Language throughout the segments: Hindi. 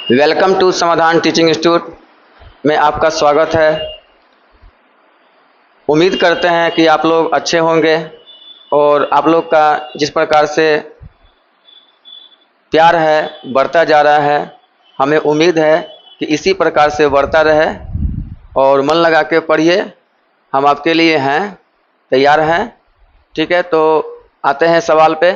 वेलकम टू समाधान टीचिंग इंस्टीट्यूट में आपका स्वागत है। उम्मीद करते हैं कि आप लोग अच्छे होंगे और आप लोग का जिस प्रकार से प्यार है बढ़ता जा रहा है, हमें उम्मीद है कि इसी प्रकार से बढ़ता रहे और मन लगा के पढ़िए। हम आपके लिए हैं, तैयार हैं। ठीक है, तो आते हैं सवाल पे।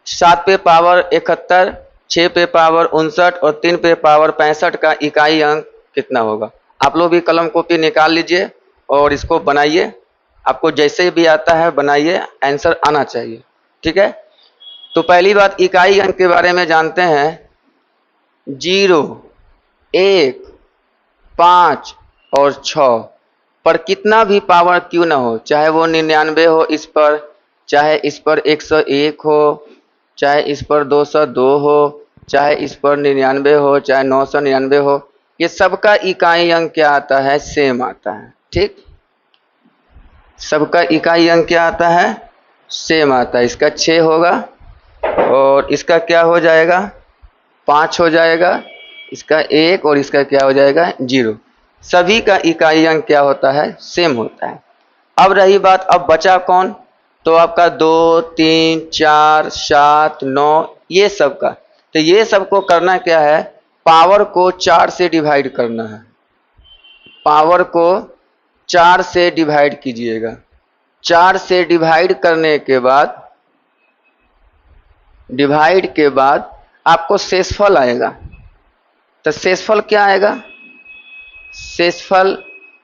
7 पे पावर 71, 6 पे पावर 59 और 3 पे पावर 65 का इकाई अंक कितना होगा? आप लोग भी कलम कॉपी निकाल लीजिए और इसको बनाइए। आपको जैसे भी आता है बनाइए, आंसर आना चाहिए। ठीक है, तो पहली बात इकाई अंक के बारे में जानते हैं। 0, 1, 5 और 6 पर कितना भी पावर क्यों ना हो, चाहे वो 99 हो इस पर, चाहे इस पर 101 हो, चाहे इस पर 202 हो, चाहे इस पर 99 हो, चाहे 999 हो, ये सबका इकाई अंक क्या आता है? सेम आता है। ठीक, सबका इकाई अंक क्या आता है? सेम आता है। इसका 6 होगा और इसका क्या हो जाएगा? 5 हो जाएगा, इसका 1 और इसका क्या हो जाएगा? 0। सभी का इकाई अंक क्या होता है? सेम होता है। अब रही बात, अब बचा कौन? तो आपका 2, 3, 4, 7, 9 ये सब का। तो ये सबको करना क्या है? पावर को 4 से डिवाइड करना है। पावर को 4 से डिवाइड कीजिएगा। 4 से डिवाइड करने के बाद आपको शेषफल आएगा। तो शेषफल क्या आएगा? शेषफल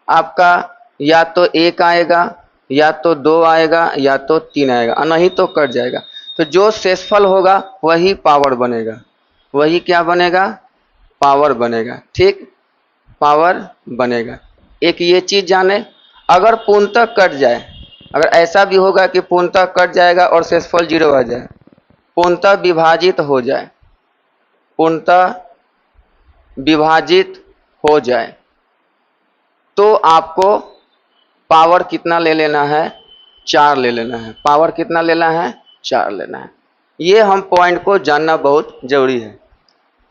आपका या तो 1 आएगा, या तो 2 आएगा, या तो 3 आएगा, और नहीं तो कट जाएगा। तो जो शेषफल होगा वही पावर बनेगा। वही क्या बनेगा? पावर बनेगा। ठीक, पावर बनेगा। एक ये चीज जाने, अगर पूर्णतः कट जाए, अगर ऐसा भी होगा कि पूर्णतः कट जाएगा और शेषफल 0 आ जाए, पूर्णतः विभाजित हो जाए, पूर्णतः विभाजित हो जाए, तो आपको पावर कितना ले लेना है? 4 ले लेना है। पावर कितना लेना है? 4 लेना है। ये हम पॉइंट को जानना बहुत जरूरी है।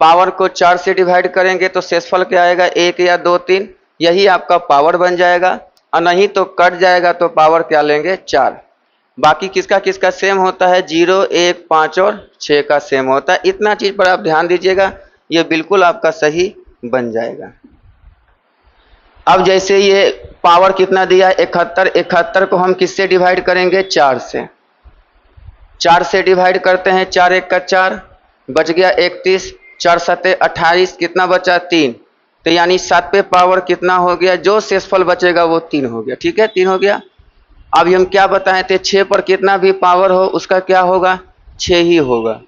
पावर को 4 से डिवाइड करेंगे तो शेषफल क्या आएगा? 1 या 2, 3, यही आपका पावर बन जाएगा, और नहीं तो कट जाएगा तो पावर क्या लेंगे? 4। बाकी किसका किसका सेम होता है? 0, 1, 5 और 6 का सेम होता है। इतना चीज पर आप ध्यान दीजिएगा, ये बिल्कुल आपका सही बन जाएगा। अब जैसे ये पावर कितना दिया है? 71। 71 को हम किससे डिवाइड करेंगे? 4 से। 4 से डिवाइड करते हैं। 4 1 का 4, बच गया 31, 4 7 28, कितना बचा? 3। तो यानी 7 पे पावर कितना हो गया? जो शेषफल बचेगा वो 3 हो गया। ठीक है, 3 हो गया। अब हम क्या बताए थे? 6 पर कितना भी पावर हो उसका क्या होगा? 6 ही होगा।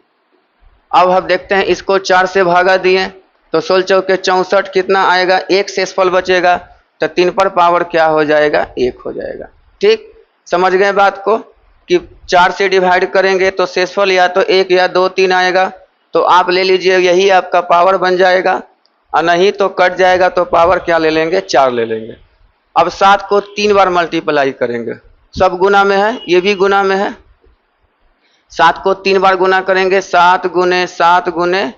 अब हम देखते हैं, इसको 4 से भागा दिए तो 16 चौके 64, कितना आएगा? 1 शेषफल बचेगा, तो 3 पर पावर क्या हो जाएगा? 1 हो जाएगा। ठीक, समझ गए बात को कि 4 से डिवाइड करेंगे तो शेषफल या तो 1 या 2, 3 आएगा, तो आप ले लीजिए यही आपका पावर बन जाएगा, और नहीं तो कट जाएगा तो पावर क्या ले लेंगे? 4 ले लेंगे। अब 7 को 3 बार मल्टीप्लाई करेंगे। सब गुना में है, ये भी गुना में है। 7 को 3 बार गुना करेंगे। 7 गुने 7 गुने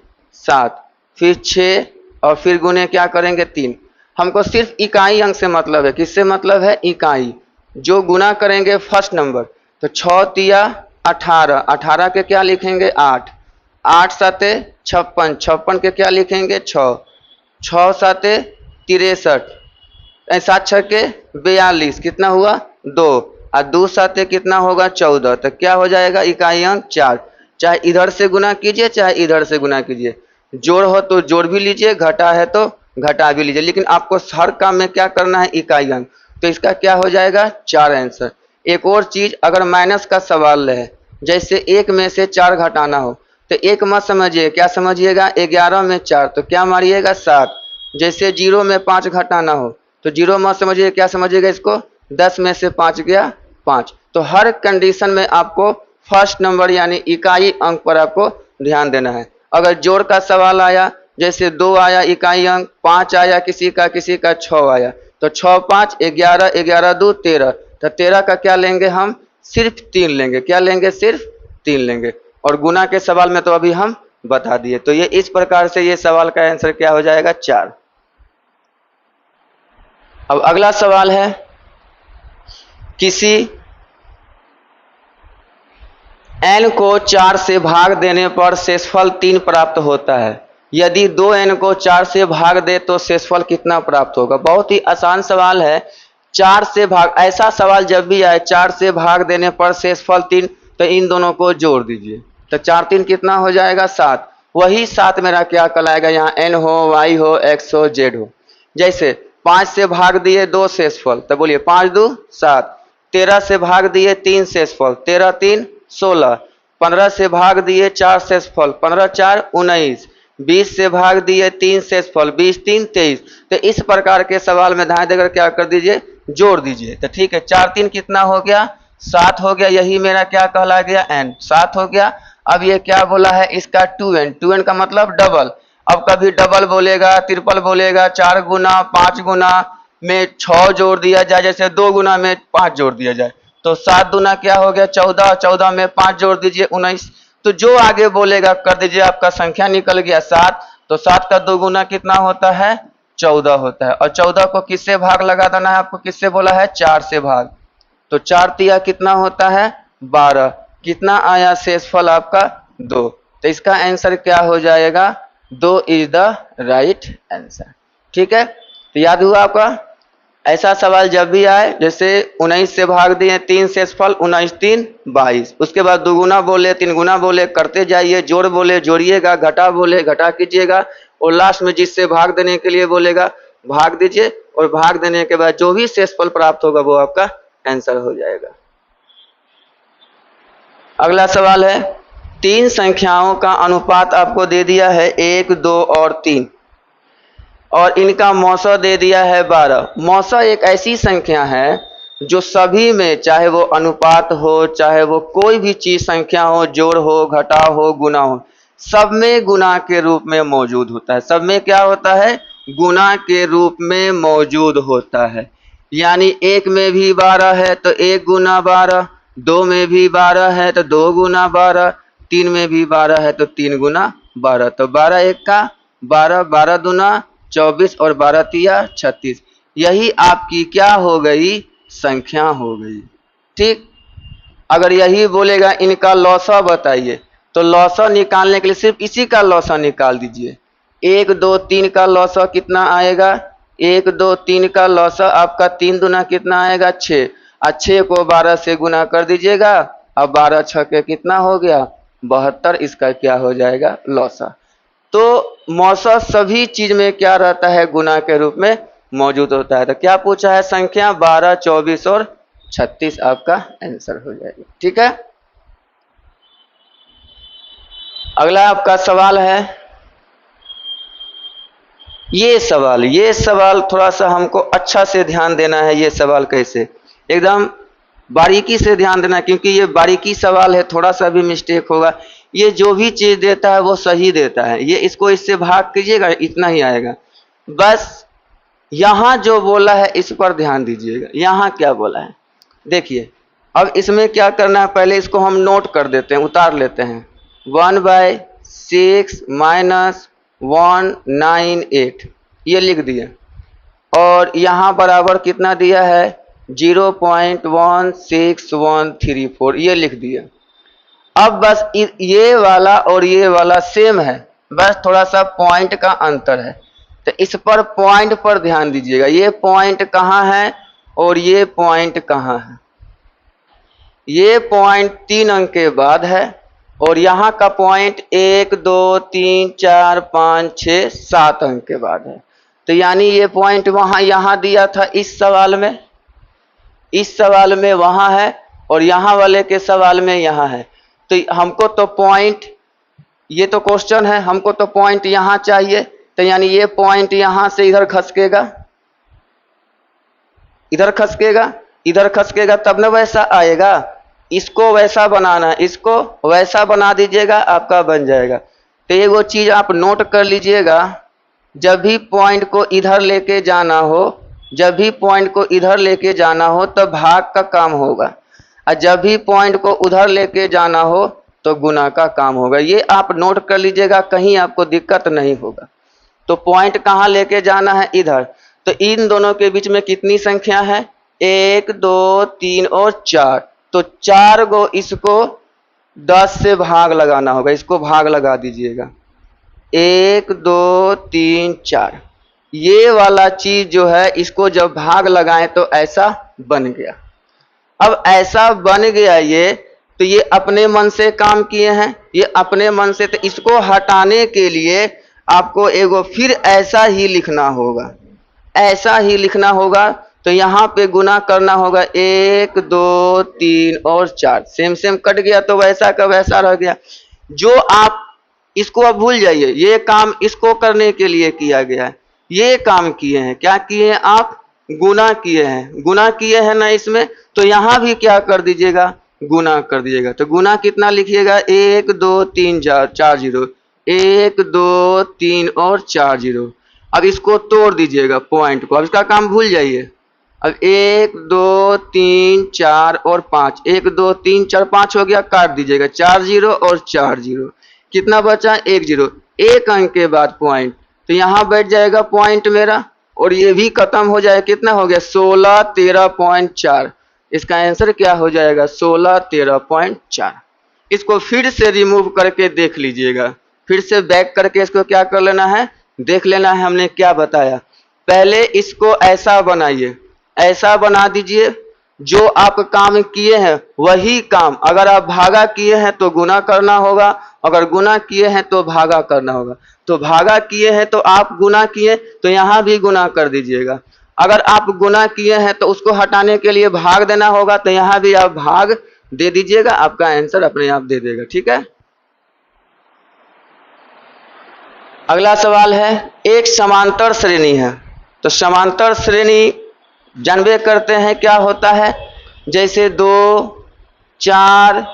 7, फिर 6 और फिर गुने क्या करेंगे? 3। हमको सिर्फ इकाई अंक से मतलब है। किससे मतलब है? इकाई। जो गुना करेंगे फर्स्ट नंबर, तो 6 तिया 18, 18 के क्या लिखेंगे? 8, 8 7 56, 56 के क्या लिखेंगे? 6, 6 7 63, 7 6 के 42, कितना हुआ? 2, और 2 7 कितना होगा? 14। तो क्या हो जाएगा? इकाई अंक 4। चाहे इधर से गुना कीजिए चाहे इधर से गुना कीजिए, जोड़ हो तो जोड़ भी लीजिए, घटा है तो घटा भी लीजिए, लेकिन आपको हर काम में क्या करना है? इकाई अंक। तो इसका क्या हो जाएगा? 4 आंसर। एक और चीज, अगर माइनस का सवाल है, जैसे 1 में से 4 घटाना हो, तो 1 मत समझिए, क्या समझिएगा? 11 में 4, तो क्या मारिएगा? 7। जैसे 0 में 5 घटाना हो, तो 0 मत समझिए, क्या समझिएगा इसको? 10 में से 5 गया 5। तो हर कंडीशन में आपको फर्स्ट नंबर यानी इकाई अंक पर आपको ध्यान देना है। अगर जोड़ का सवाल आया, जैसे 2 आया इकाई अंक, 5 आया किसी का 6 आया, तो 6 5 11, 11 2 13, तो 13 का क्या लेंगे हम? सिर्फ 3 लेंगे। क्या लेंगे? सिर्फ 3 लेंगे। और गुना के सवाल में तो अभी हम बता दिए। तो ये इस प्रकार से ये सवाल का आंसर क्या हो जाएगा, 4। अब अगला सवाल है, किसी n को 4 से भाग देने पर शेषफल 3 प्राप्त होता है। यदि 2n को 4 से भाग दे तो शेषफल कितना प्राप्त होगा। बहुत ही आसान सवाल है। 4 से भाग, ऐसा सवाल जब भी आए 4 से भाग देने पर शेषफल 3, तो इन दोनों को जोड़ दीजिए। तो 4 3 कितना हो जाएगा, 7। वही 7 मेरा क्या कहलाएगा, यहाँ n हो, y हो, x हो, z हो। जैसे 5 से भाग दिए 2 शेषफल, तो बोलिए 5 2 7। 13 से भाग दिए 3 शेषफल, 13 3 16। 15 से भाग दिए 4 शेषफल, 15 4 19। 20 से भाग दिए 3 शेषफल, 20 3 23। तो इस प्रकार के सवाल में ध्यान देकर क्या कर दीजिए, जोड़ दीजिए। तो ठीक है, 4 3 कितना हो गया, 7 हो गया। यही मेरा क्या कहला गया, n, 7 हो गया। अब ये क्या बोला है, इसका 2n, 2n का मतलब डबल। अब कभी डबल बोलेगा, ट्रिपल बोलेगा, 4 गुना 5 गुना में 6 जोड़ दिया जाए, जैसे 2 गुना में 5 जोड़ दिया जाए। तो 7 दूना क्या हो गया, 14, 14 में 5 जोड़ दीजिए 19। तो जो आगे बोलेगा कर दीजिए, आपका संख्या निकल गया 7। तो 7 का 2 गुना कितना होता है, 14 होता है। और 14 को किससे भाग लगा देना है आपको, किससे बोला है, 4 से भाग। तो 4 तिया कितना होता है, 12। कितना आया शेषफल आपका, 2। तो इसका आंसर क्या हो जाएगा, 2 इज द राइट आंसर। ठीक है, तो याद हुआ आपका। ऐसा सवाल जब भी आए, जैसे 19 से भाग दिए 3 शेषफल, 19 3 22। उसके बाद 2 गुना बोले, 3 गुना बोले, करते जाइए। जोड़ बोले जोड़िएगा, घटा बोले घटा कीजिएगा, और लास्ट में जिससे भाग देने के लिए बोलेगा भाग दीजिए। और भाग देने के बाद जो भी शेषफल प्राप्त होगा वो आपका आंसर हो जाएगा। अगला सवाल है, 3 संख्याओं का अनुपात आपको दे दिया है 1 2 और 3, और इनका मौसा दे दिया है 12। मौसा एक ऐसी संख्या है जो सभी में, चाहे वो अनुपात हो, चाहे वो कोई भी चीज संख्या हो, जोड़ हो, घटाव हो, गुना हो, सब में गुना के रूप में मौजूद होता है। सब में क्या होता है, गुना के रूप में मौजूद होता है। यानी 1 में भी 12 है तो 1 गुना 12, 2 में भी 12 है तो 2 गुना 12, 3 में भी 12 है तो 3 गुना 12। तो 12 1 का 12, 12 दूना 24 और 12 तिया 36। यही आपकी क्या हो गई, संख्या हो गई। ठीक, अगर यही बोलेगा इनका लौसा बताइए, तो लौसा निकालने के लिए सिर्फ इसी का लौसा निकाल दीजिए। 1 2 3 का लौसा कितना आएगा, 1 2 3 का लौसा आपका 3 दूना कितना आएगा, 6। 6 को 12 से गुना कर दीजिएगा। अब 12 6 के कितना हो गया, 72। इसका क्या हो जाएगा, लौसा। तो मौसा सभी चीज में क्या रहता है, गुना के रूप में मौजूद होता है। तो क्या पूछा है, संख्या 12 24 और 36 आपका आंसर हो जाएगा। ठीक है, अगला आपका सवाल है, ये सवाल थोड़ा सा हमको अच्छा से ध्यान देना है। ये सवाल कैसे, एकदम बारीकी से ध्यान देना, क्योंकि ये बारीकी सवाल है, थोड़ा सा भी मिस्टेक होगा। ये जो भी चीज देता है वो सही देता है। ये इसको इससे भाग कीजिएगा, इतना ही आएगा। बस यहां जो बोला है इस पर ध्यान दीजिएगा। यहां क्या बोला है देखिए। अब इसमें क्या करना है, पहले इसको हम नोट कर देते हैं, उतार लेते हैं। 1/6 - 198 ये लिख दिए, और यहां बराबर कितना दिया है, 0.16134 ये लिख दिया। अब बस ये वाला और ये वाला सेम है, बस थोड़ा सा पॉइंट का अंतर है। तो इस पर पॉइंट पर ध्यान दीजिएगा। ये पॉइंट कहाँ है और ये पॉइंट कहाँ है। ये पॉइंट 3 अंक के बाद है, और यहाँ का पॉइंट 1 2 3 4 5 6 7 अंक के बाद है। तो यानी ये पॉइंट वहां यहाँ दिया था इस सवाल में, इस सवाल में वहां है, और यहाँ वाले के सवाल में यहाँ है। तो हमको तो पॉइंट, ये तो क्वेश्चन है, हमको तो पॉइंट यहां चाहिए। तो यानी ये पॉइंट यहां से इधर खसकेगा, इधर खसकेगा, इधर खसकेगा, तब ना वैसा आएगा। इसको वैसा बनाना है, इसको वैसा बना दीजिएगा, आपका बन जाएगा। तो ये वो चीज आप नोट कर लीजिएगा, जब भी पॉइंट को इधर लेके जाना हो, जब भी पॉइंट को इधर लेके जाना हो तो भाग का काम होगा, और जब भी पॉइंट को उधर लेके जाना हो तो गुना का काम होगा। ये आप नोट कर लीजिएगा, कहीं आपको दिक्कत नहीं होगा। तो पॉइंट कहाँ लेके जाना है? इधर। तो इन दोनों के बीच में कितनी संख्या है? 1 2 3 और 4। तो 4 को इसको 10 से भाग लगाना होगा। इसको भाग लगा दीजिएगा। 1 2 3 4। ये वाला चीज जो है, इसको जब भाग लगाएं तो ऐसा बन गया। अब ऐसा बन गया ये, तो ये अपने मन से काम किए हैं, ये अपने मन से। तो इसको हटाने के लिए आपको एगो फिर ऐसा ही लिखना होगा, ऐसा ही लिखना होगा। तो यहाँ पे गुना करना होगा 1 2 3 और 4। सेम सेम कट गया तो वैसा का वैसा रह गया। जो आप इसको अब भूल जाइए, ये काम इसको करने के लिए किया गया है। ये काम किए हैं, क्या किए हैं आप? गुना किए हैं, गुना किए हैं ना इसमें। तो यहाँ भी क्या कर दीजिएगा? गुना कर दीजिएगा। तो गुना कितना लिखिएगा? 1 2 3 4 0, 1 2 3 और 4 0। अब इसको तोड़ दीजिएगा पॉइंट को। अब इसका काम भूल जाइए। अब 1 2 3 4 और 5, 1 2 3 4 5 हो गया, काट दीजिएगा। 4 0 और 4 0, कितना बचा? 1 0। एक अंक के बाद पॉइंट, तो यहाँ बैठ जाएगा पॉइंट मेरा, और ये भी खत्म हो जाएगा। कितना हो गया? 16 13.4। इसका आंसर क्या हो जाएगा? 16 13.4। इसको फिर से रिमूव करके देख लीजिएगा, फिर से बैक करके इसको क्या कर लेना है? देख लेना है हमने क्या बताया। पहले इसको ऐसा बनाइए, ऐसा बना दीजिए। जो आप काम किए हैं वही काम, अगर आप भागा किए हैं तो गुना करना होगा, अगर गुना किए हैं तो भागा करना होगा। तो भागा किए हैं तो आप गुना किए, तो यहाँ भी गुना कर दीजिएगा। अगर आप गुना किए हैं तो उसको हटाने के लिए भाग देना होगा, तो यहाँ भी आप भाग दे दीजिएगा, आपका आंसर अपने आप दे देगा। ठीक है। अगला सवाल है, एक समांतर श्रेणी है। तो समांतर श्रेणी जानबे करते हैं क्या होता है, जैसे 2 4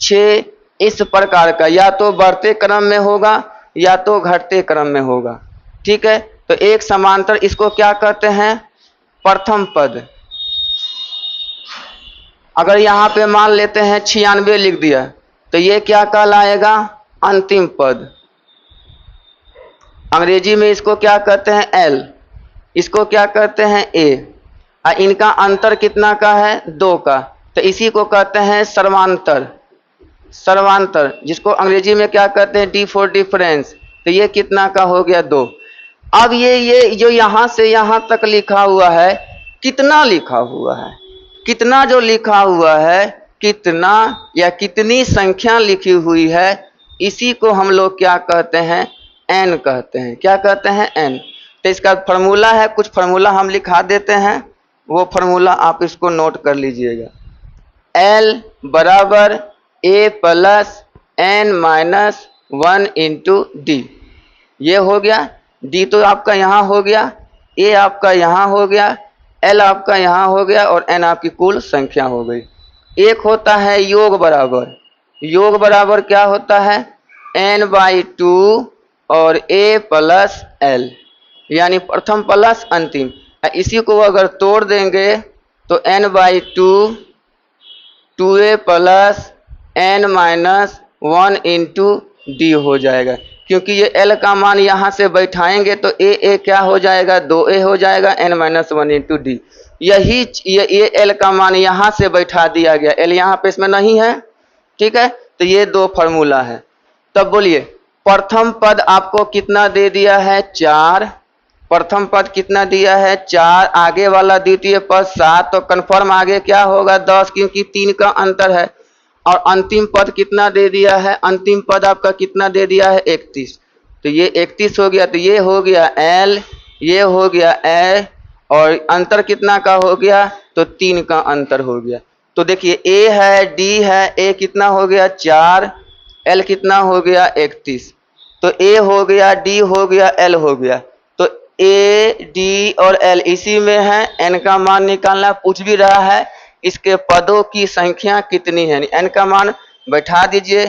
6 इस प्रकार का, या तो बढ़ते क्रम में होगा या तो घटते क्रम में होगा। ठीक है। तो एक समांतर, इसको क्या कहते हैं? प्रथम पद। अगर यहाँ पे मान लेते हैं 96 लिख दिया, तो ये क्या कहलाएगा? अंतिम पद। अंग्रेजी में इसको क्या कहते हैं? एल। इसको क्या कहते हैं? ए। इनका अंतर कितना का है? 2 का। तो इसी को कहते हैं सर्वांतर। सर्वांतर, जिसको अंग्रेजी में क्या कहते हैं? D for difference. तो ये कितना का हो गया? 2। अब ये जो यहाँ से यहाँ तक लिखा हुआ है, कितना लिखा हुआ है? कितना जो लिखा हुआ है, कितना या कितनी संख्या लिखी हुई है, इसी को हम लोग क्या कहते हैं? एन कहते हैं। क्या कहते हैं? एन। तो इसका फॉर्मूला है, कुछ फॉर्मूला हम लिखा देते हैं, वो फॉर्मूला आप इसको नोट कर लीजिएगा। L बराबर A plus N minus 1 into D. ये हो गया। D तो आपका यहाँ हो गया, A आपका यहाँ हो गया, L आपका यहाँ हो गया, और N आपकी कुल संख्या हो गई। एक होता है योग बराबर। योग बराबर क्या होता है? N/2 और A प्लस L, यानी प्रथम प्लस अंतिम। इसी को अगर तोड़ देंगे तो N/2 2A plus N minus 1 into D हो जाएगा। क्योंकि ये L का मान यहाँ से बैठाएंगे तो A क्या हो जाएगा? 2A हो जाएगा, N माइनस 1 इंटू डी। यही ये L का मान यहाँ से बैठा दिया गया, L यहाँ पे इसमें नहीं है। ठीक है। तो ये 2 फॉर्मूला है। तब बोलिए, प्रथम पद आपको कितना दे दिया है? 4। प्रथम पद कितना दिया है? 4। आगे वाला द्वितीय पद 7, तो कन्फर्म आगे क्या होगा? 10, क्योंकि 3 का अंतर है। और अंतिम पद कितना दे दिया है? अंतिम पद आपका कितना दे दिया है? 31। तो ये 31 हो गया। तो ये हो गया L, ये हो गया A, और अंतर कितना का हो गया? तो 3 का अंतर हो गया। तो देखिए A है, D है, A कितना हो गया? 4, L कितना हो गया? 31। तो A हो गया, D हो गया, L हो गया। तो A, D और L इसी में है। N का मान निकालना पूछ भी रहा है, इसके पदों की संख्या कितनी है? N का मान बैठा दीजिए।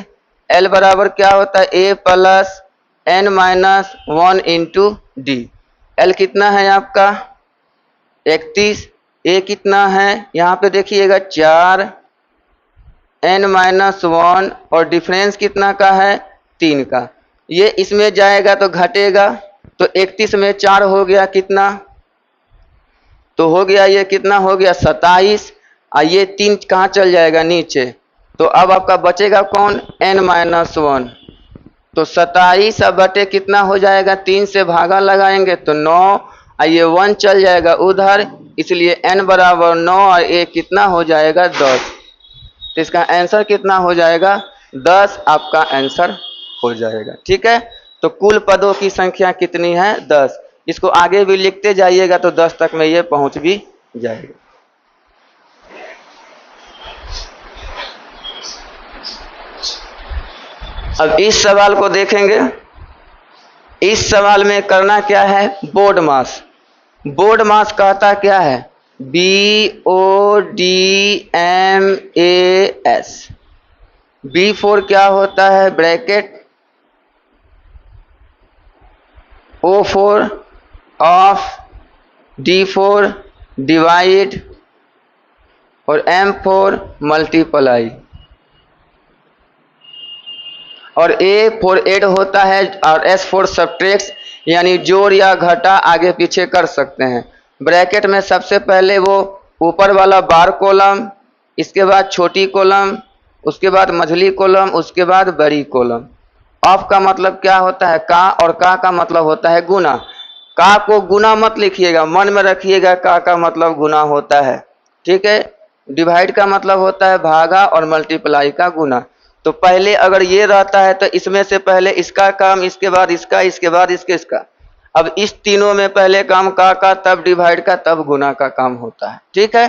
L बराबर क्या होता है? A plus N minus 1 into D. L कितना है आपका? 31। A कितना है? यहाँ पे देखिएगा 4, n-1 और डिफरेंस कितना का है 3 का। ये इसमें जाएगा तो घटेगा, तो 31 में 4 हो गया कितना, तो हो गया ये कितना हो गया 27, और ये 3 कहाँ चल जाएगा नीचे, तो अब आपका बचेगा कौन n-1, तो 27 अब बटे कितना हो जाएगा 3 से भागा लगाएंगे तो 9, और ये 1 चल जाएगा उधर, इसलिए n बराबर 9 और a कितना हो जाएगा 10। तो इसका आंसर कितना हो जाएगा 10 आपका आंसर हो जाएगा। ठीक है, तो कुल पदों की संख्या कितनी है 10। इसको आगे भी लिखते जाइएगा तो 10 तक में ये पहुंच भी जाएगा। अब इस सवाल को देखेंगे। इस सवाल में करना क्या है, बोर्ड मास। बोर्ड मास कहता क्या है BODMAS। B4 क्या होता है bracket, O4 of, D4 divide और M4 मल्टीप्लाई, और A4 ऐड होता है और S4 सब्ट्रैक्ट, यानी जोड़ या घटा आगे पीछे कर सकते हैं। ब्रैकेट में सबसे पहले वो ऊपर वाला बार कॉलम, इसके बाद छोटी कॉलम, उसके बाद मझली कॉलम, उसके बाद बड़ी कॉलम। ऑफ का मतलब क्या होता है का, और का मतलब होता है गुना। का को गुना मत लिखिएगा, मन में रखिएगा का मतलब गुना होता है। ठीक है, डिवाइड का मतलब होता है भागा और मल्टीप्लाई का गुना। तो पहले अगर ये रहता है तो इसमें से पहले इसका काम, इसके बाद इसका, इसके बाद इसका। अब इस तीनों में पहले काम का, तब डिवाइड का, तब गुना का काम होता है। ठीक है,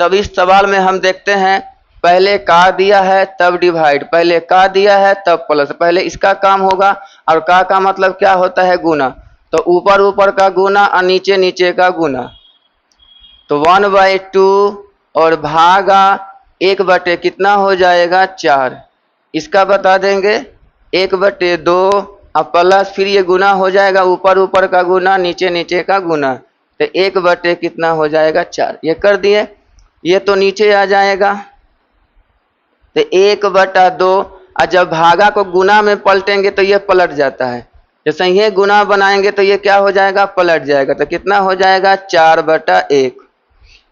तब इस सवाल में हम देखते हैं पहले का दिया है तब डिवाइड, पहले का दिया है तब प्लस, पहले इसका काम होगा, और का मतलब क्या होता है गुना, तो ऊपर ऊपर का गुना और नीचे नीचे का गुना। तो 1/2 और भागा 1/, कितना हो जाएगा 4, इसका बता देंगे 1/2 और प्लस, फिर ये गुना हो जाएगा ऊपर ऊपर का गुना नीचे नीचे का गुना, तो 1/, कितना हो जाएगा 4। ये कर दिए, ये तो नीचे आ जाएगा, तो 1/2, और जब भागा को गुना में पलटेंगे तो ये पलट जाता है, जैसे ये गुना बनाएंगे तो ये क्या हो जाएगा पलट जाएगा, तो कितना हो जाएगा 4/1।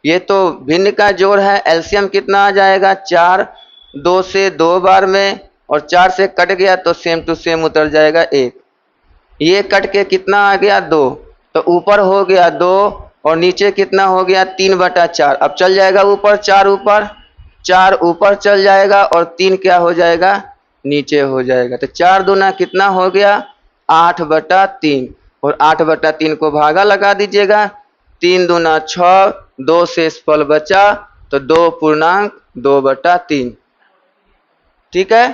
ये तो भिन्न का जोड़ है, एलसीएम कितना आ जाएगा 4, 2 से 2 बार में, और 4 से कट गया तो सेम टू सेम उतर जाएगा 1। ये कट के कितना आ गया 2, तो ऊपर हो गया 2 और नीचे कितना हो गया 3/4। अब चल जाएगा ऊपर 4 ऊपर, 4 ऊपर चल जाएगा और 3 क्या हो जाएगा नीचे हो जाएगा, तो 4 दूना कितना हो गया 8/3, और 8/3 को भागा लगा दीजिएगा, 3 दूना 6, 2 से फल बचा तो 2 पूर्णांक 2/3। ठीक है,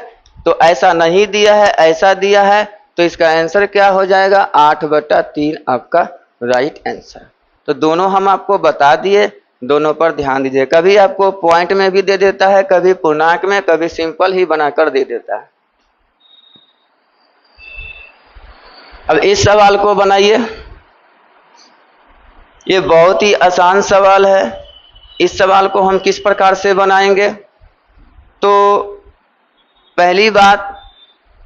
तो ऐसा नहीं दिया है, ऐसा दिया है, तो इसका आंसर क्या हो जाएगा 8/3 आपका राइट आंसर। तो दोनों हम आपको बता दिए, दोनों पर ध्यान दीजिए। कभी आपको पॉइंट में भी दे देता है, कभी पूर्णांक में, कभी सिंपल ही बनाकर दे देता है। अब इस सवाल को बनाइए, ये बहुत ही आसान सवाल है। इस सवाल को हम किस प्रकार से बनाएंगे, तो पहली बात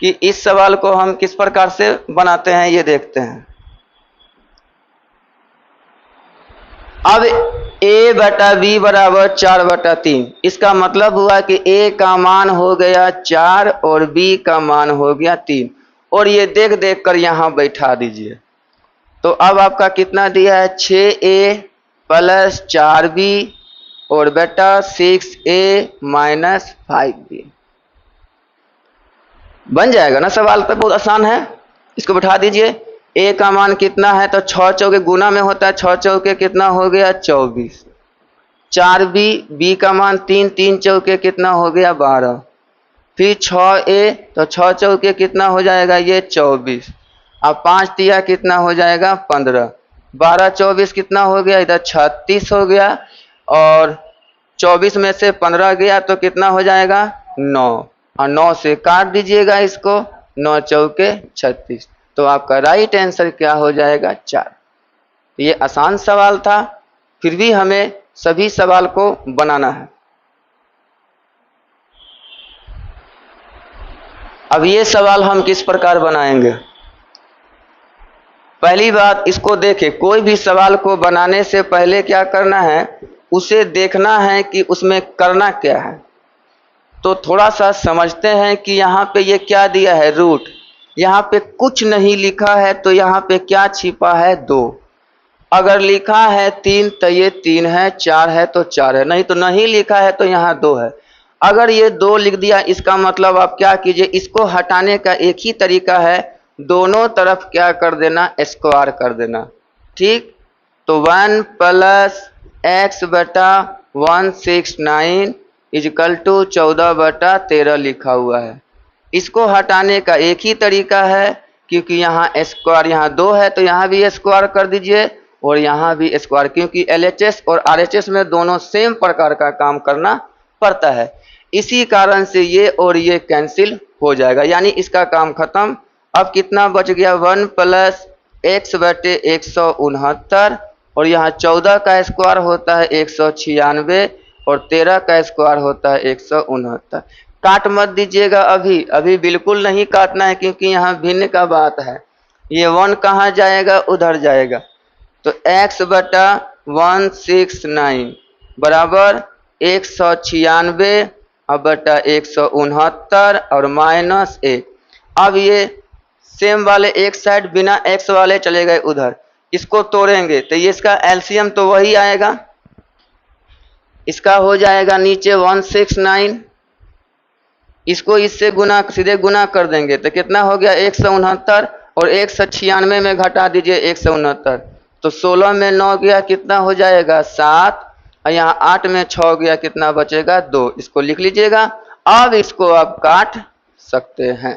कि इस सवाल को हम किस प्रकार से बनाते हैं ये देखते हैं। अब a/b बराबर 4/3, इसका मतलब हुआ कि a का मान हो गया 4 और b का मान हो गया 3, और ये देख देख कर यहां बैठा दीजिए। तो अब आपका कितना दिया है 6a प्लस 4b और बेटा 6a माइनस 5b। बन जाएगा ना सवाल, तो बहुत आसान है। इसको बैठा दीजिए, a का मान कितना है तो 6 चौके गुना में होता है, 6 चौके कितना हो गया 24, 4b, b का मान 3, 3 चौके कितना हो गया 12, फिर 6a तो 6 चौके कितना हो जाएगा ये 24, अब 5 दिया कितना हो जाएगा 15, 12 24 कितना हो गया इधर 36 हो गया, और 24 में से 15 गया तो कितना हो जाएगा 9, और 9 से काट दीजिएगा इसको, 9 चौके 36, तो आपका राइट आंसर क्या हो जाएगा 4। ये आसान सवाल था, फिर भी हमें सभी सवाल को बनाना है। अब ये सवाल हम किस प्रकार बनाएंगे? पहली बात इसको देखें, कोई भी सवाल को बनाने से पहले क्या करना है, उसे देखना है कि उसमें करना क्या है। तो थोड़ा सा समझते हैं कि यहाँ पे ये क्या दिया है, रूट। यहाँ पे कुछ नहीं लिखा है तो यहाँ पे क्या छिपा है, 2। अगर लिखा है 3 तो ये 3 है, 4 है तो 4 है, नहीं तो नहीं लिखा है तो यहाँ 2 है। अगर ये 2 लिख दिया, इसका मतलब आप क्या कीजिए, इसको हटाने का एक ही तरीका है, दोनों तरफ क्या कर देना, स्क्वायर कर देना। ठीक, तो 1 प्लस एक्स बटा 169 इजकल टू 14/13 लिखा हुआ है। इसको हटाने का एक ही तरीका है, क्योंकि यहाँ स्क्वायर, यहाँ 2 है तो यहाँ भी स्क्वायर कर दीजिए और यहाँ भी स्क्वायर, क्योंकि LHS और RHS में दोनों सेम प्रकार का काम करना पड़ता है। इसी कारण से ये और ये कैंसिल हो जाएगा, यानी इसका काम खत्म। अब कितना बच गया, 1 प्लस एक्स बटे 169 और यहाँ 14 का स्क्वायर होता है 196 और 13 का स्क्वायर होता है 169। काट मत दीजिएगा, अभी बिल्कुल नहीं काटना है, क्योंकि यहाँ भिन्न का बात है। ये 1 कहाँ जाएगा, उधर जाएगा। तो x बटा 169 बराबर 196 अब बटा 169 और माइनस 1। अब ये सेम वाले एक साइड बिना x वाले चले गए उधर, इसको तोड़ेंगे तो ये इसका एलसीएम तो वही आएगा, इसका हो जाएगा नीचे 169, इसको इससे गुना, सीधे गुना कर देंगे तो कितना हो गया 169 और 196 में घटा दीजिए 169, तो 16 में 9 गया, कितना हो जाएगा 7 और यहाँ 8 में 6 गया, कितना बचेगा 2। इसको लिख लीजिएगा। अब इसको आप काट सकते हैं,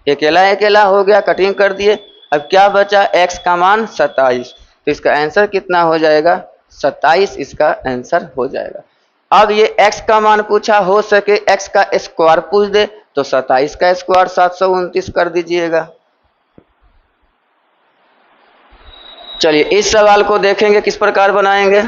अकेला अकेला हो गया, कटिंग कर दिए। अब क्या बचा, x का मान 27, तो इसका आंसर कितना हो जाएगा 27, इसका आंसर हो जाएगा। अब ये x का मान पूछा, हो सके x का स्क्वायर पूछ दे तो 27 का स्क्वायर 729 कर दीजिएगा। चलिए इस सवाल को देखेंगे किस प्रकार बनाएंगे।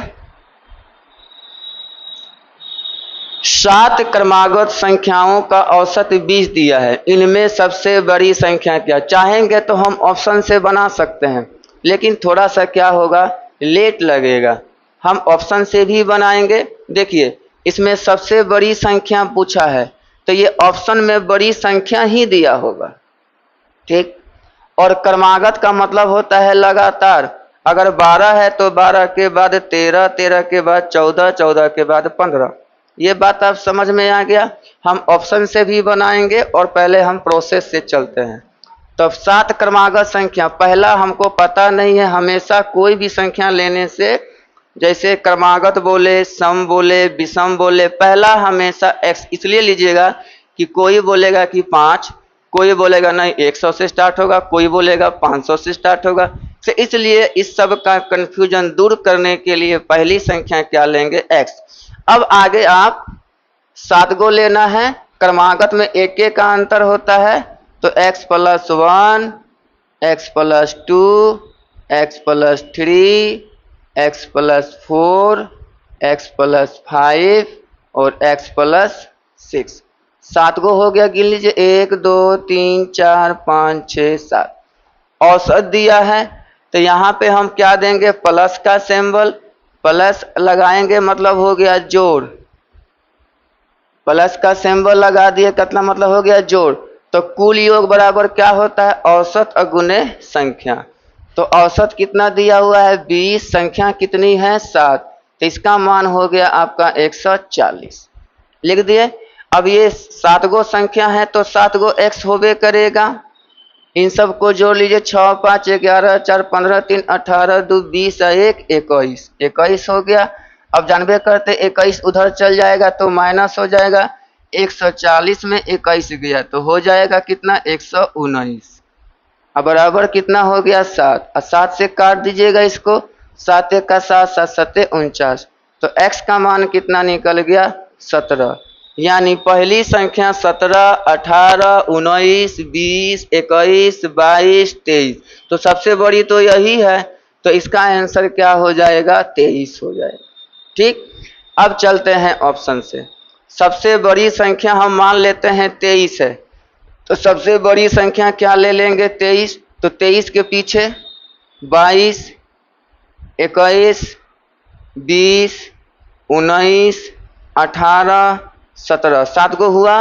7 क्रमागत संख्याओं का औसत 20 दिया है, इनमें सबसे बड़ी संख्या क्या। चाहेंगे तो हम ऑप्शन से बना सकते हैं, लेकिन थोड़ा सा क्या होगा, लेट लगेगा। हम ऑप्शन से भी बनाएंगे। देखिए इसमें सबसे बड़ी संख्या पूछा है तो ये ऑप्शन में बड़ी संख्या ही दिया होगा। ठीक, और क्रमागत का मतलब होता है लगातार। अगर 12 है तो 12 के बाद 13, 13 के बाद 14, 14 के बाद 15। ये बात आप समझ में आ गया। हम ऑप्शन से भी बनाएंगे और पहले हम प्रोसेस से चलते हैं। तो 7 क्रमागत संख्या, पहला हमको पता नहीं है, हमेशा कोई भी संख्या लेने से, जैसे क्रमागत बोले, सम बोले, विषम बोले, पहला हमेशा x इसलिए लीजिएगा कि कोई बोलेगा कि 5, कोई बोलेगा नहीं 100 से स्टार्ट होगा, कोई बोलेगा 500 से स्टार्ट होगा। तो इसलिए इस सब का कंफ्यूजन दूर करने के लिए पहली संख्या क्या लेंगे, x। अब आगे आप 7 को लेना है, क्रमागत में एक एक का अंतर होता है, तो x + 1, x + 2, x + 3, x + 4, x + 5 और x + 6। 7 को हो गया, गिन लीजिए 1 2 3 4 5 6 7। औसत दिया है तो यहाँ पे हम क्या देंगे, प्लस का सिंबल, प्लस लगाएंगे मतलब हो गया जोड़, प्लस का सिंबल लगा दिए कितना मतलब हो गया जोड़। तो कुल योग बराबर क्या होता है, औसत अगुने संख्या। तो औसत कितना दिया हुआ है 20, संख्या कितनी है 7, तो इसका मान हो गया आपका 140, लिख दिए। अब ये 7 गो संख्या है तो 7 गो x होबे करेगा, इन सब को जोड़ लीजिए, 6 5 11 4 15 3 18 2 20 1 21, 21 हो गया। अब जानबे करते 21 उधर चल जाएगा तो माइनस हो जाएगा, 140 में 21 गया तो हो जाएगा कितना 119, अब बराबर कितना हो गया 7, और 7 से काट दीजिएगा इसको, 7 1 का 7, 7 7 49, तो x का मान कितना निकल गया 17। यानी पहली संख्या 17, 18, 19, 20, 21, 22, 23, तो सबसे बड़ी तो यही है, तो इसका आंसर क्या हो जाएगा 23 हो जाएगा। ठीक, अब चलते हैं ऑप्शन से। सबसे बड़ी संख्या हम मान लेते हैं 23 है, तो सबसे बड़ी संख्या क्या ले लेंगे? 23। तो 23 के पीछे 22, 21, 20, 19, 18, 17, 7 को हुआ।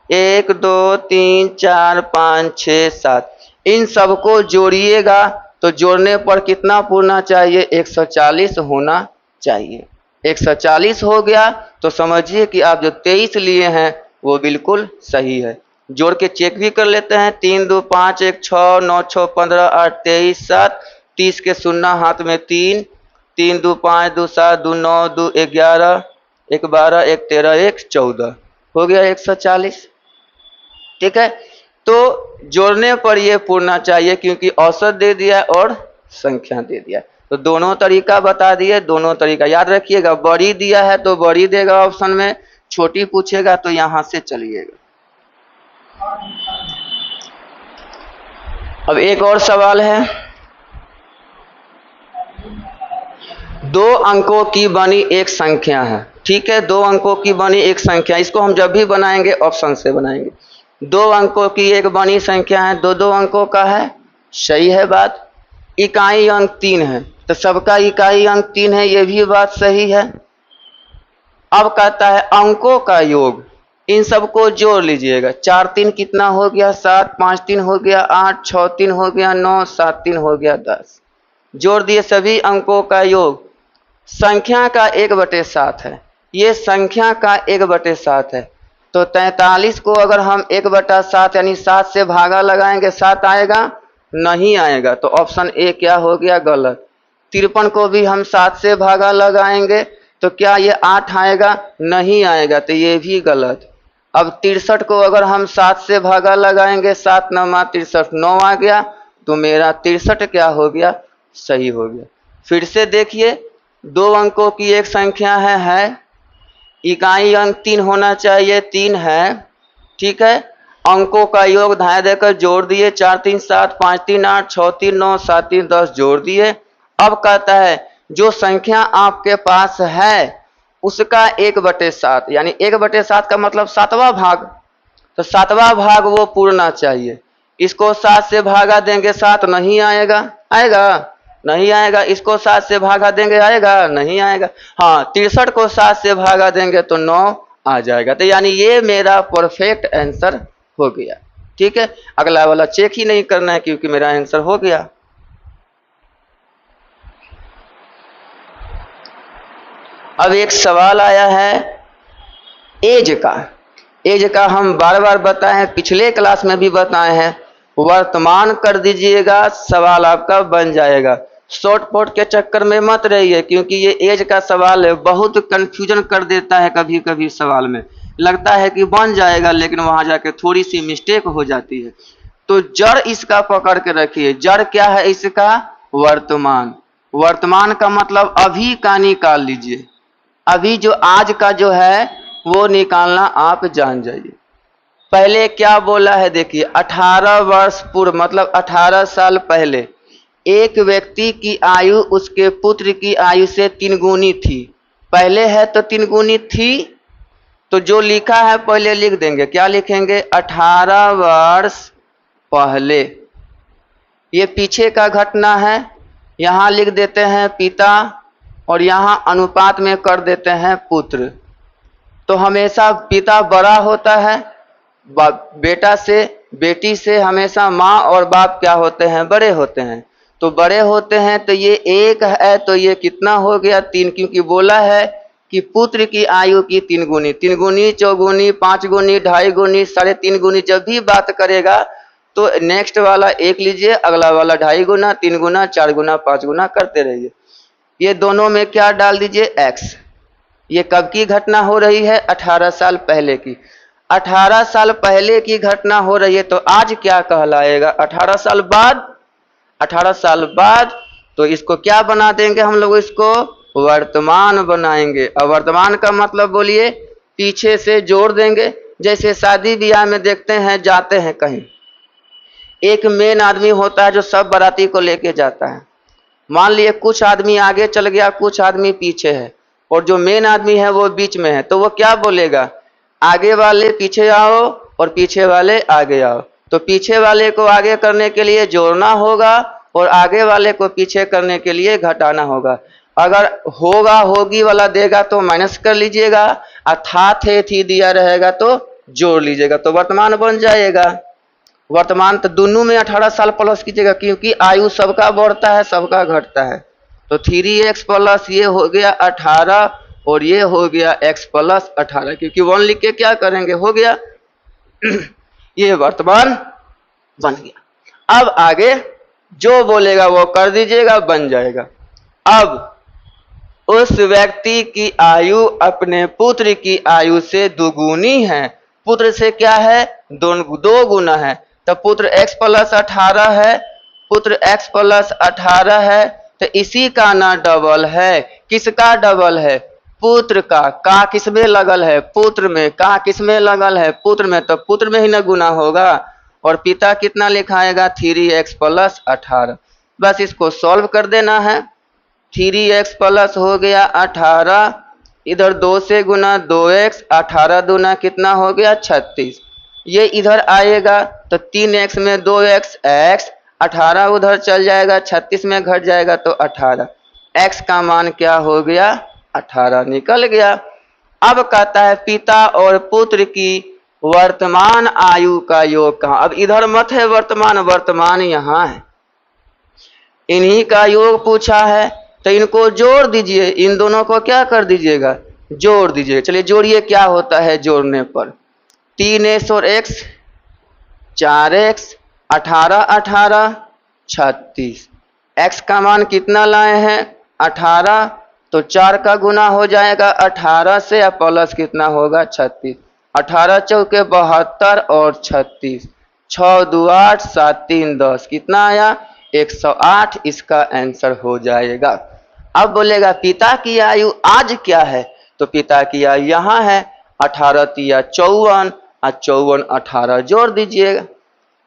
1 2 3 4 5 6 7, इन सबको जोड़िएगा तो जोड़ने पर कितना पूरना चाहिए? 140 होना चाहिए। 140 हो गया तो समझिए कि आप जो 23 लिए हैं वो बिल्कुल सही है। जोड़ के चेक भी कर लेते हैं। 3 2 5 1 6 9 6 15 8 23 7, 30 के शून्य हाथ में 3, 3 2 5 2 7 2 9 2 11 1 12 1 13 1 14, हो गया 140। ठीक है, तो जोड़ने पर ये पूरना चाहिए क्योंकि औसत दे दिया और संख्या दे दिया। तो दोनों तरीका बता दिए, दोनों तरीका याद रखिएगा। बड़ी दिया है तो बड़ी देगा ऑप्शन में, छोटी पूछेगा तो यहां से चलिएगा। अब एक और सवाल है। 2 अंकों की बनी एक संख्या है। ठीक है, 2 अंकों की बनी एक संख्या, इसको हम जब भी बनाएंगे ऑप्शन से बनाएंगे। 2 अंकों की एक बनी संख्या है, 2 अंकों का है, सही है बात। इकाई अंक 3 है तो सबका इकाई अंक 3 है, यह भी बात सही है। अब कहता है अंकों का योग, इन सबको जोड़ लीजिएगा। 4 3 कितना हो गया? 7, 5 3 हो गया 8, 6 3 हो गया 9, 7 3 हो गया 10। जोड़ दिए सभी अंकों का योग। संख्या का 1/7 है, ये संख्या का 1/7 है। तो 43 को अगर हम 1/7 यानी 7 से भागा लगाएंगे 7 आएगा? नहीं आएगा। तो ऑप्शन ए क्या हो गया? गलत। 53 को भी हम 7 से भागा लगाएंगे तो क्या ये 8 आएगा? नहीं आएगा, तो ये भी गलत। अब 63 को अगर हम 7 से भागा लगाएंगे, 7 9 63, 9 आ गया, तो मेरा 63 क्या हो गया? सही हो गया। फिर से देखिए, 2 अंकों की एक संख्या है, इकाई अंक 3 होना चाहिए, 3 है। ठीक है, अंकों का योग धाए देकर जोड़ दिए, 4 3 7 5 3 8 6 3 9 7 3 10 जोड़ दिए। अब कहता है जो संख्या आपके पास है उसका 1/7 यानी 1/7 का मतलब 7वां भाग, तो 7वां भाग वो पूरना चाहिए। इसको 7 से भागा देंगे 7 नहीं आएगा? आएगा? नहीं आएगा। इसको 7 से भागा देंगे, आएगा? नहीं आएगा। हाँ, 63 को 7 से भागा देंगे तो 9 आ जाएगा। तो यानी ये मेरा परफेक्ट आंसर हो गया। ठीक है, अगला वाला चेक ही नहीं करना है क्योंकि मेरा आंसर हो गया। अब एक सवाल आया है एज का। एज का हम बार बार बताए हैं, पिछले क्लास में भी बताए हैं। वर्तमान कर दीजिएगा, सवाल आपका बन जाएगा। शॉर्टकट के चक्कर में मत रहिए क्योंकि ये एज का सवाल है, बहुत कंफ्यूजन कर देता है। कभी कभी सवाल में लगता है कि बन जाएगा लेकिन वहां जाके थोड़ी सी मिस्टेक हो जाती है। तो जड़ इसका पकड़ के रखिए। जड़ क्या है इसका? वर्तमान। वर्तमान का मतलब अभी का निकाल लीजिए। अभी जो आज का जो है वो निकालना आप जान जाइए। पहले क्या बोला है देखिए, 18 वर्ष पूर्व मतलब 18 साल पहले एक व्यक्ति की आयु उसके पुत्र की आयु से 3 गुनी थी। पहले है तो 3 गुनी थी, तो जो लिखा है पहले लिख देंगे। क्या लिखेंगे? 18 वर्ष पहले। ये पीछे का घटना है, यहां लिख देते हैं पिता और यहां अनुपात में कर देते हैं पुत्र। तो हमेशा पिता बड़ा होता है, बेटा से बेटी से हमेशा माँ और बाप क्या होते हैं? बड़े होते हैं। तो बड़े होते हैं तो ये 1 है तो ये कितना हो गया? 3, क्योंकि बोला है कि पुत्र की आयु की 3 गुनी। 3 गुनी, 4 गुनी, 5 गुनी, 2.5 गुनी, 3.5 गुनी जब भी बात करेगा तो नेक्स्ट वाला 1 लीजिए, अगला वाला 2.5 गुना, 3 गुना, 4 गुना, 5 गुना करते रहिए। ये दोनों में क्या डाल दीजिए? x। ये कब की घटना हो रही है? 18 साल पहले की। 18 साल पहले की घटना हो रही है तो आज क्या कहलाएगा? 18 साल बाद। 18 साल बाद तो इसको क्या बना देंगे हम लोग? इसको वर्तमान बनाएंगे। और वर्तमान का मतलब बोलिए, पीछे से जोड़ देंगे। जैसे शादी ब्याह में देखते हैं, जाते हैं कहीं, एक मेन आदमी होता है जो सब बाराती को लेके जाता है। मान लिए कुछ आदमी आगे चल गया, कुछ आदमी पीछे है और जो मेन आदमी है वो बीच में है, तो वो क्या बोलेगा? आगे वाले पीछे आओ और पीछे वाले आगे आओ। तो पीछे वाले को आगे करने के लिए जोड़ना होगा और आगे वाले को पीछे करने के लिए घटाना होगा। अगर होगा होगी वाला देगा तो माइनस कर लीजिएगा, था थे थी दिया रहेगा तो जोड़ लीजिएगा, तो वर्तमान बन जाएगा। वर्तमान तो दोनों में 18 साल प्लस कीजिएगा, क्योंकि आयु सबका बढ़ता है सबका घटता है। तो 3x प्लस ये हो गया 18 और ये हो गया x प्लस 18, क्योंकि 1 लिख के क्या करेंगे, हो गया ये वर्तमान बन गया। अब आगे जो बोलेगा वो कर दीजिएगा, बन जाएगा। अब उस व्यक्ति की आयु अपने पुत्र की आयु से दुगुनी है। पुत्र से क्या है, दो गुना है, तो पुत्र x प्लस 18 है, पुत्र x प्लस 18 है, तो इसी का ना डबल है। किसका डबल है, पुत्र का किस में लगल है, पुत्र में, का किस में लगल है, पुत्र में, तो पुत्र में ही ना गुना होगा। और पिता कितना लिखाएगा, 3x प्लस 18। बस इसको सॉल्व कर देना है। 3x प्लस हो गया 18, इधर 2 से गुना 2x, 18 दूना कितना हो गया 36। ये इधर आएगा तो 3x में 2x x, 18 उधर चल जाएगा, 36 में घट जाएगा तो 18। x का मान क्या हो गया, 18 निकल गया। अब कहता है पिता और पुत्र की वर्तमान आयु का योग कहाँ। अब इधर मत है वर्तमान, वर्तमान यहाँ है, इन्हीं का योग पूछा है, तो इनको जोड़ दीजिए। इन दोनों को क्या कर दीजिएगा, जोड़ दीजिए। चलिए जोड़िए, क्या होता है जोड़ने पर, 3x और x, 4x, 18 18 36। x का मान कितना लाए हैं, 18, तो 4 का गुना हो जाएगा 18 से, या प्लस कितना होगा 36। 18 चौके 72 और 36, 6 2 8 7 3 10, कितना आया 108। इसका आंसर हो जाएगा। अब बोलेगा पिता की आयु आज क्या है, तो पिता की आयु यहाँ है 18 तिया 54, 54 18 जोड़ दीजिएगा।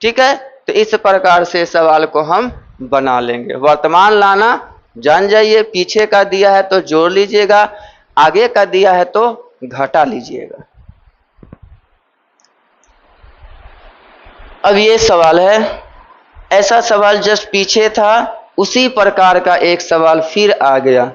ठीक है, तो इस प्रकार से सवाल को हम बना लेंगे। वर्तमान लाना जान जाइए, पीछे का दिया है तो जोड़ लीजिएगा, आगे का दिया है तो घटा लीजिएगा। अब ये सवाल है, ऐसा सवाल जस्ट पीछे था, उसी प्रकार का एक सवाल फिर आ गया।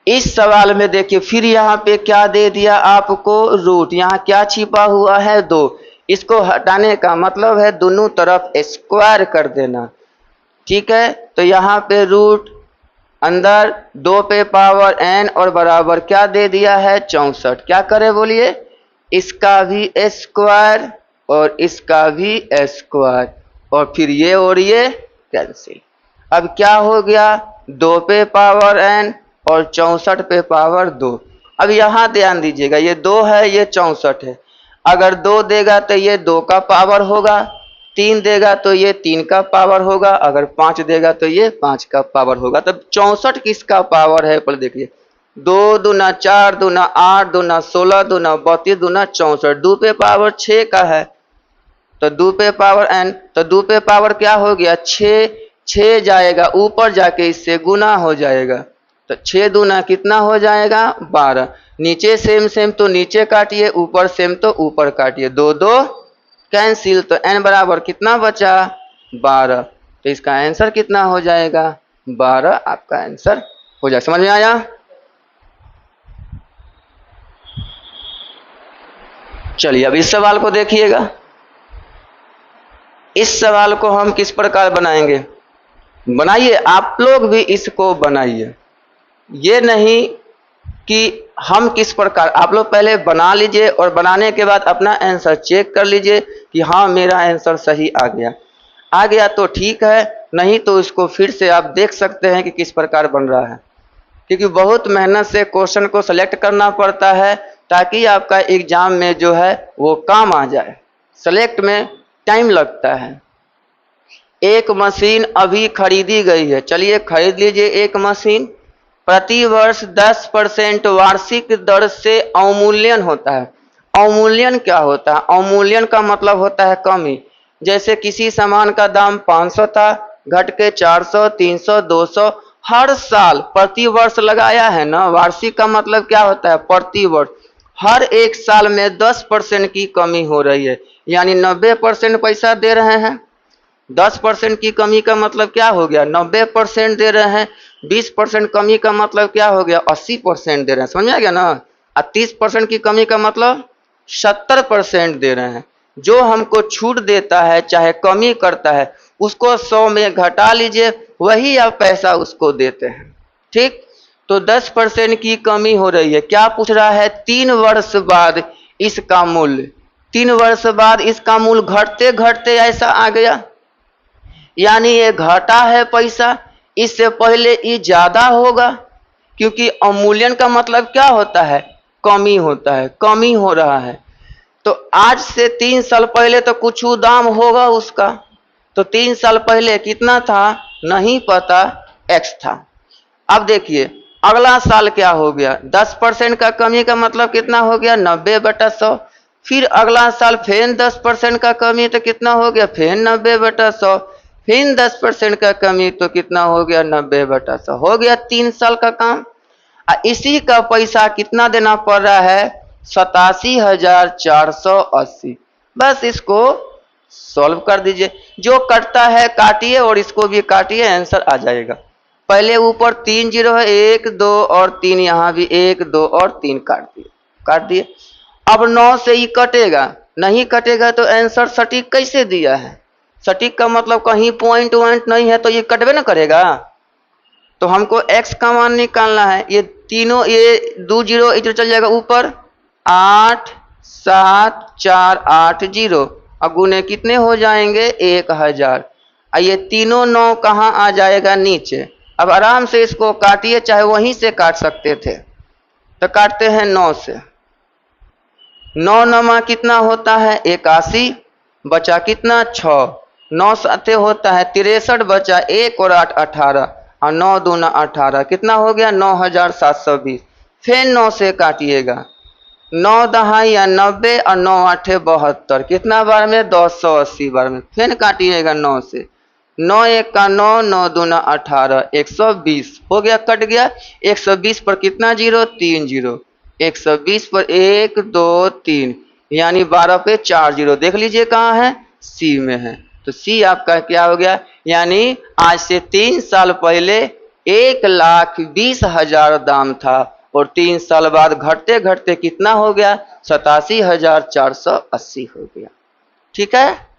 इस सवाल में देखिए फिर यहाँ पे क्या दे दिया आपको, रूट। यहाँ क्या छिपा हुआ है, 2। इसको हटाने का मतलब है दोनों तरफ स्क्वायर कर देना। ठीक है, तो यहाँ पे रूट, अंदर 2 पे पावर n और बराबर क्या दे दिया है 64। क्या करे बोलिए, इसका भी स्क्वायर और इसका भी स्क्वायर, और फिर ये और ये कैंसिल। अब क्या हो गया, 2 पे पावर n और 64 पे पावर 2। अब यहाँ ध्यान दीजिएगा, ये 2 है, ये 64 है। अगर 2 देगा तो ये 2 का पावर होगा, 3 देगा तो ये 3 का पावर होगा, अगर 5 देगा तो ये 5 का पावर होगा। तब 64 किसका पावर है, पर देखिए 2 दूना 4 दूना 8 दूना 16 दूना 32 दूना 64, 2 पे पावर 6 का है, तो 2 पे पावर n, तो 2 पे पावर क्या हो गया 6, 6 जाएगा ऊपर जाके इससे गुना हो जाएगा, तो 6 दूना कितना हो जाएगा 12। नीचे सेम सेम तो नीचे काटिए, ऊपर सेम तो ऊपर काटिए, 2 2 कैंसिल, तो n बराबर कितना बचा 12। तो इसका आंसर कितना हो जाएगा 12, आपका आंसर हो जाएगा। समझ में आया। चलिए अब इस सवाल को देखिएगा। इस सवाल को हम किस प्रकार बनाएंगे, बनाइए आप लोग भी इसको बनाइए। ये नहीं कि हम किस प्रकार, आप लोग पहले बना लीजिए और बनाने के बाद अपना आंसर चेक कर लीजिए कि हाँ मेरा आंसर सही आ गया तो ठीक है, नहीं तो इसको फिर से आप देख सकते हैं कि किस प्रकार बन रहा है, क्योंकि बहुत मेहनत से क्वेश्चन को सेलेक्ट करना पड़ता है ताकि आपका एग्जाम में जो है वो काम आ जाए। सेलेक्ट में टाइम लगता है। एक मशीन अभी खरीदी गई है, चलिए खरीद लीजिए एक मशीन। प्रति वर्ष 10% वार्षिक दर से अवमूल्यन होता है। अवमूल्यन क्या होता है, अवमूल्यन का मतलब होता है कमी। जैसे किसी सामान का दाम 500 था, घट के 400 300 200, हर साल प्रति वर्ष लगाया है ना। वार्षिक का मतलब क्या होता है, प्रति वर्ष। हर एक साल में 10% की कमी हो रही है, यानी 90% पैसा दे रहे हैं। 10% की कमी का मतलब क्या हो गया, 90% दे रहे हैं। 20% कमी का मतलब क्या हो गया, 80% दे रहे हैं। समझ में आ गया ना। और 30% की कमी का मतलब 70% दे रहे हैं। जो हमको छूट देता है चाहे कमी करता है उसको 100 में घटा लीजिए, वही आप पैसा उसको देते हैं। ठीक, तो 10% की कमी हो रही है। क्या पूछ रहा है, 3 वर्ष बाद इसका मूल्य, 3 वर्ष बाद इसका मूल्य घटते घटते ऐसा आ गया, यानी ये घटा है पैसा। इससे पहले ये ज्यादा होगा, क्योंकि अवमूल्यन का मतलब क्या होता है, कमी होता है। कमी हो रहा है तो आज से 3 साल पहले तो कुछ दाम होगा उसका। तो 3 साल पहले कितना था नहीं पता, x था। अब देखिए अगला साल क्या हो गया, 10% का कमी का मतलब कितना हो गया, 90/100। फिर अगला साल फिर 10% का कमी तो कितना हो गया, फिर 90/100। फिर 10% का कमी तो कितना हो गया, 90/100। हो गया 3 साल का काम। इसी का पैसा कितना देना पड़ रहा है, 87,480। बस इसको सॉल्व कर दीजिए। जो कटता है काटिए और इसको भी काटिए, आंसर आ जाएगा। पहले ऊपर 3 जीरो है, 1 2 और 3, यहां भी 1 2 और 3 काट दिए। अब 9 से ही कटेगा, नहीं कटेगा तो आंसर सटीक कैसे दिया है। सटीक का मतलब कहीं पॉइंट वॉइंट नहीं है तो ये कटबे ना करेगा। तो हमको x का मान निकालना है। ये तीनों, ये 2 जीरो इधर चल जाएगा ऊपर, 8 7 4 8 0 और गुने कितने हो जाएंगे, 1000। ये तीनों 9 कहाँ आ जाएगा, नीचे। अब आराम से इसको काटिए, चाहे वहीं से काट सकते थे। तो काटते हैं 9 से। 9 नमा कितना होता है, 81। बचा कितना, 6। 9 साथे होता है 63, बचा 1 और 8 18 और 9 दूना 18, कितना हो गया, 9720। फिर 9 से काटिएगा, 9 दहाई 90 और 9 आठे 72, कितना बार में, 280 बार में। फिर काटिएगा 9 से, 9 1 का 9, 9 दूना 18, 120 हो गया, कट गया। 120 पर कितना जीरो, 3 जीरो। 120 पर 1 2 3, यानी 12 पे 4 जीरो। देख लीजिए कहाँ है, सी में है। तो सी आपका क्या हो गया, यानी आज से 3 साल पहले 1,20,000 दाम था और 3 साल बाद घटते घटते कितना हो गया, 87,480 हो गया। ठीक है।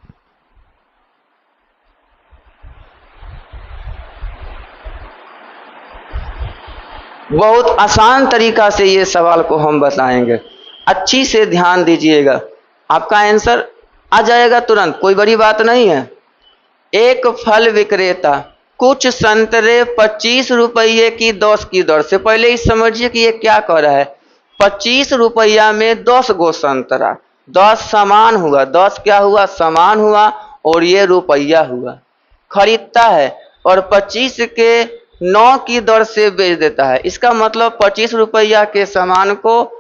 बहुत आसान तरीका से ये सवाल को हम बताएंगे, अच्छी से ध्यान दीजिएगा, आपका आंसर आ जाएगा तुरंत, कोई बड़ी बात नहीं है। एक फल विक्रेता कुछ संतरे 25 रुपये की 10 की दर से, पहले इस समझिए कि ये क्या कह रहा है, 25 रुपया में 10 गो संतरा, 10 समान हुआ, 10 क्या हुआ, समान हुआ, और ये रुपया हुआ। खरीदता है और 25 के 9 की दर से बेच देता है। इसका मतलब 25 रुपया के सामान को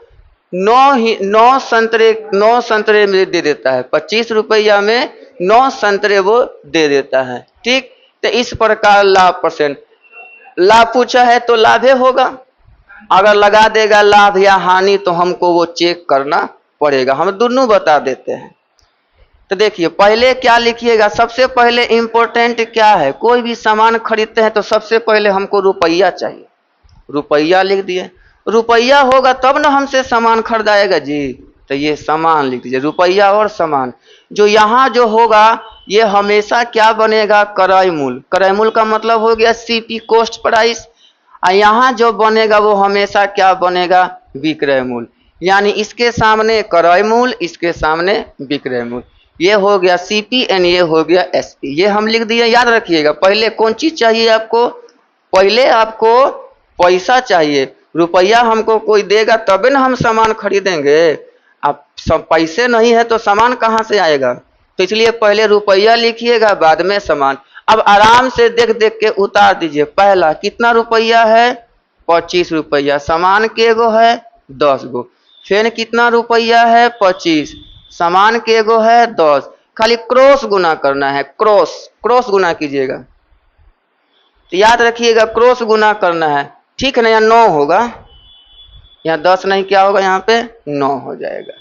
9 संतरे में दे देता है। 25 रुपया में 9 संतरे वो दे देता है। ठीक, तो इस प्रकार लाभ परसेंट, लाभ पूछा है तो लाभ होगा। अगर लगा देगा लाभ या हानि तो हमको वो चेक करना पड़ेगा, हम दोनों बता देते हैं। तो देखिए पहले क्या लिखिएगा, सबसे पहले इंपॉर्टेंट क्या है, कोई भी सामान खरीदते हैं तो सबसे पहले हमको रुपया चाहिए। रुपया लिख दिए, रुपया होगा तब ना हमसे सामान खरीदाएगा जी। तो ये सामान लिख दीजिए, रुपया और सामान। जो यहाँ जो होगा ये हमेशा क्या बनेगा, क्रय मूल्य। क्रय मूल्य का मतलब हो गया सीपी, कॉस्ट प्राइस। और यहाँ जो बनेगा वो हमेशा क्या बनेगा, विक्रय मूल्य। यानी इसके सामने क्रय मूल्य, इसके सामने विक्रय मूल्य। ये हो गया सीपी एंड ये हो गया एसपी। ये हम लिख दिए। याद रखिएगा पहले कौन चीज चाहिए आपको, पहले आपको पैसा चाहिए। रुपया हमको कोई देगा तबे ना हम सामान खरीदेंगे। अब सब पैसे नहीं है तो सामान कहाँ से आएगा। तो इसलिए पहले रुपया लिखिएगा बाद में सामान। अब आराम से देख देख के उतार दीजिए। पहला कितना रुपया है, 25 रुपया। सामान के गो है, 10 गो। फिर कितना रुपया है, 25। सामान के गो है, 10। खाली क्रॉस गुना करना है, क्रॉस गुना कीजिएगा। तो याद रखिएगा क्रॉस गुना करना है, ठीक है ना। यहाँ 9 होगा, यहाँ 10 नहीं, क्या होगा यहाँ पे 9 हो जाएगा।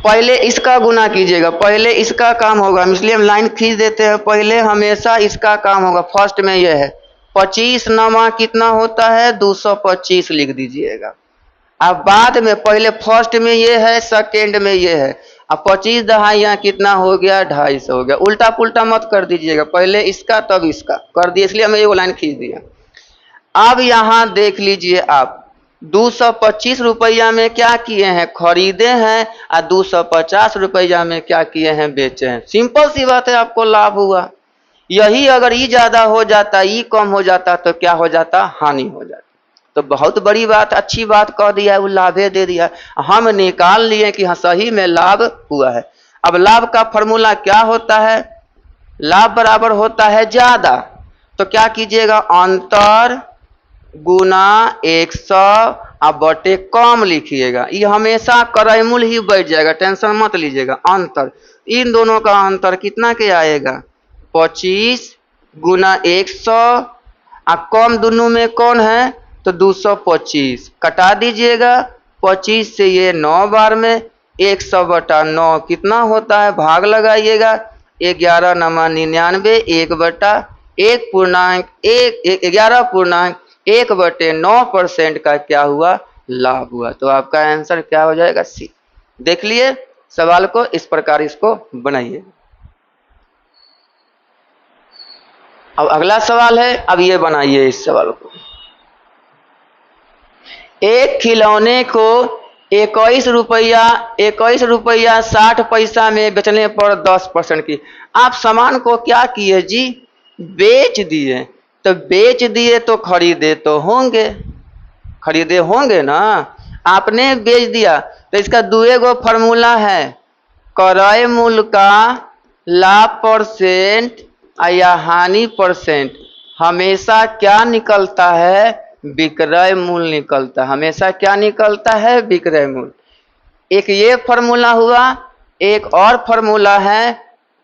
पहले इसका गुना कीजिएगा, पहले इसका काम होगा, इसलिए हम लाइन खींच देते हैं। पहले हमेशा इसका काम होगा। फर्स्ट में यह है 25 नमा कितना होता है 225 लिख दीजिएगा। अब बाद में पहले फर्स्ट में ये है, सेकेंड में ये है। अब 25 दहाई यहाँ कितना हो गया 250 हो गया। उल्टा पुल्टा मत कर दीजिएगा, पहले इसका तब इसका कर दिए, इसलिए हमें ये लाइन खींच दिया। अब यहाँ देख लीजिए आप 225 रुपया में क्या किए हैं खरीदे हैं, और 250 रुपया में क्या किए हैं बेचे हैं। सिंपल सी बात है, आपको लाभ हुआ। यही अगर ई ज्यादा हो जाता, ई कम हो जाता तो क्या हो जाता, हानि हो जाती। तो बहुत बड़ी बात, अच्छी बात कह दिया है, वो लाभे दे दिया। हम निकाल लिए कि हाँ सही में लाभ हुआ है। अब लाभ का फॉर्मूला क्या होता है, लाभ बराबर होता है ज्यादा। तो क्या कीजिएगा, अंतर गुना 100 बटे कम लिखिएगा। ये हमेशा क्रयमूल्य ही बैठ जाएगा, टेंशन मत लीजिएगा। अंतर, इन दोनों का अंतर कितना के आएगा 25 गुना 100, कम दोनों में कौन है तो 225 कटा दीजिएगा। 25 से ये 9 बार में 100 बटा 9 कितना होता है, भाग लगाइएगा। 11 नमा 99, 1 बटा 11.1/9% का क्या हुआ, लाभ हुआ। तो आपका आंसर क्या हो जाएगा, सी। देख लिए सवाल को, इस प्रकार इसको बनाइए। अब अगला सवाल है, अब ये बनाइए इस सवाल को। एक खिलौने को 21 रुपया 60 पैसा में बेचने पर 10% की। आप सामान को क्या किए जी, बेच दिए। तो बेच दिए तो खरीदे तो होंगे, खरीदे होंगे ना। आपने बेच दिया तो इसका दुए गो फॉर्मूला है, क्रय मूल्य का लाभ परसेंट या हानि परसेंट हमेशा क्या निकलता है, विक्रय मूल्य निकलता है। हमेशा क्या निकलता है, विक्रय मूल्य। एक ये फॉर्मूला हुआ। एक और फॉर्मूला है,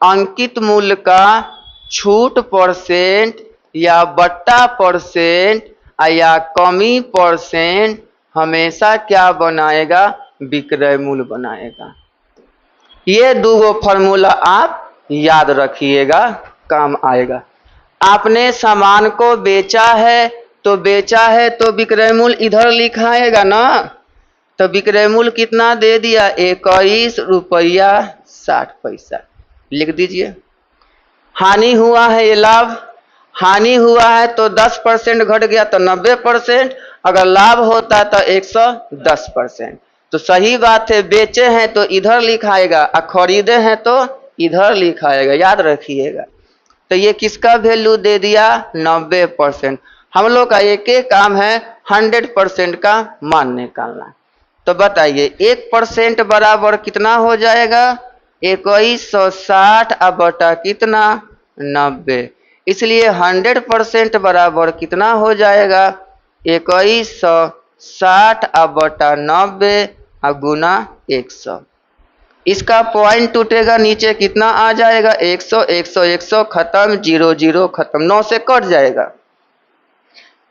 अंकित मूल्य का छूट परसेंट या बट्टा परसेंट या कमी परसेंट हमेशा क्या बनाएगा, विक्रय मूल्य बनाएगा। ये दो फॉर्मूला आप याद रखिएगा, काम आएगा। आपने सामान को बेचा है तो विक्रय मूल्य इधर लिखाएगा ना। तो विक्रय मूल्य कितना दे दिया, 21 रुपया 60 पैसा लिख दीजिए। हानि हुआ है, ये लाभ। हानि हुआ है तो 10% घट गया तो 90%, अगर लाभ होता तो 110%। तो सही बात है, बेचे हैं तो इधर लिखाएगा और खरीदे हैं तो इधर लिखाएगा, याद रखिएगा। तो ये किसका वैल्यू दे दिया, 90%। हम लोग का एक एक काम है 100% का मान निकालना। तो बताइए 1% बराबर कितना हो जाएगा, 2160 बटा कितना 90। इसलिए 100% बराबर कितना हो जाएगा, 2160 बटा 90 गुना 100। इसका पॉइंट टूटेगा, नीचे कितना आ जाएगा 100, 100, 100 खत्म, 0, 0 खत्म, 9 से कट जाएगा।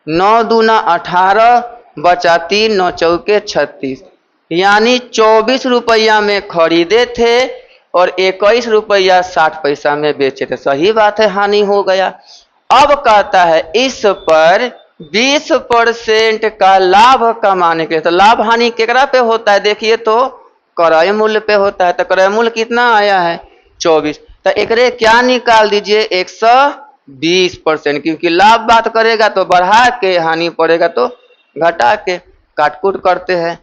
9 दूना 18 बचा 3, 9 चौके 36, यानी 24 रुपया में खरीदे थे और 21 रुपया 60 पैसा में बेचे थे। सही बात है, हानि हो गया। अब कहता है इस पर 20% का लाभ कमाने के लिए। तो लाभ हानि केकरा पे होता है, देखिए तो क्रय मूल्य पे होता है। तो क्रय मूल्य कितना आया है 24। तो एकरे क्या निकाल दीजिए 120%, क्योंकि लाभ बात करेगा तो बढ़ा के, हानि पड़ेगा तो घटा के। काटकूट करते हैं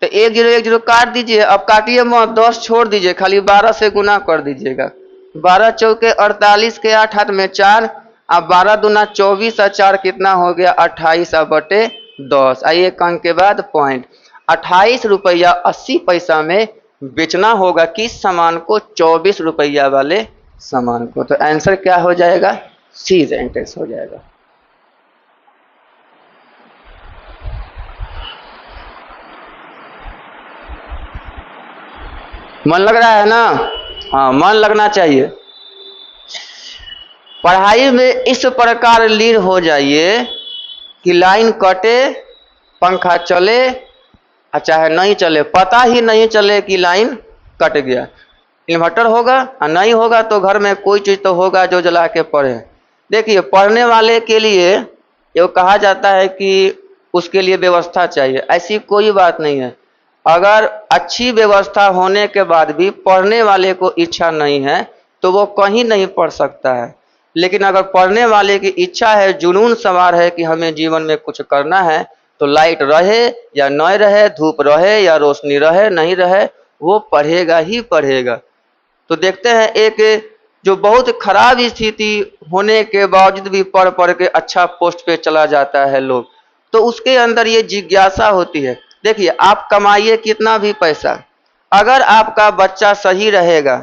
तो 1 0 1 0 काट दीजिए। अब काटिए मत, 10 छोड़ दीजिए, खाली 12 से गुना कर दीजिएगा। 12 चौके 48 के 8 हाथ में 4, अब 12 दूना 24 और 4 कितना हो गया 28 बटे 10। आइए अंक के बाद पॉइंट। 28 रुपया 80 पैसा में बेचना होगा किस सामान को, 24 रुपया वाले सामान को। तो आंसर क्या हो जाएगा, सी सेंटेंस हो जाएगा। मन लग रहा है ना, हाँ मन लगना चाहिए। पढ़ाई में इस प्रकार लीन हो जाइए कि लाइन कटे, पंखा चले, चाहे नहीं चले, पता ही नहीं चले कि लाइन कट गया। इन्वर्टर होगा और नहीं होगा तो घर में कोई चीज़ तो होगा जो जला के पढ़े। देखिए, पढ़ने वाले के लिए ये कहा जाता है कि उसके लिए व्यवस्था चाहिए, ऐसी कोई बात नहीं है। अगर अच्छी व्यवस्था होने के बाद भी पढ़ने वाले को इच्छा नहीं है तो वो कहीं नहीं पढ़ सकता है। लेकिन अगर पढ़ने वाले की इच्छा है, जुनून सवार है कि हमें जीवन में कुछ करना है, तो लाइट रहे या न रहे, धूप रहे या रोशनी रहे नहीं रहे, वो पढ़ेगा ही पढ़ेगा। तो देखते हैं, एक जो बहुत खराब स्थिति होने के बावजूद भी पढ़ पढ़ के अच्छा पोस्ट पे चला जाता है लोग, तो उसके अंदर ये जिज्ञासा होती है। देखिए, आप कमाइए कितना भी पैसा, अगर आपका बच्चा सही रहेगा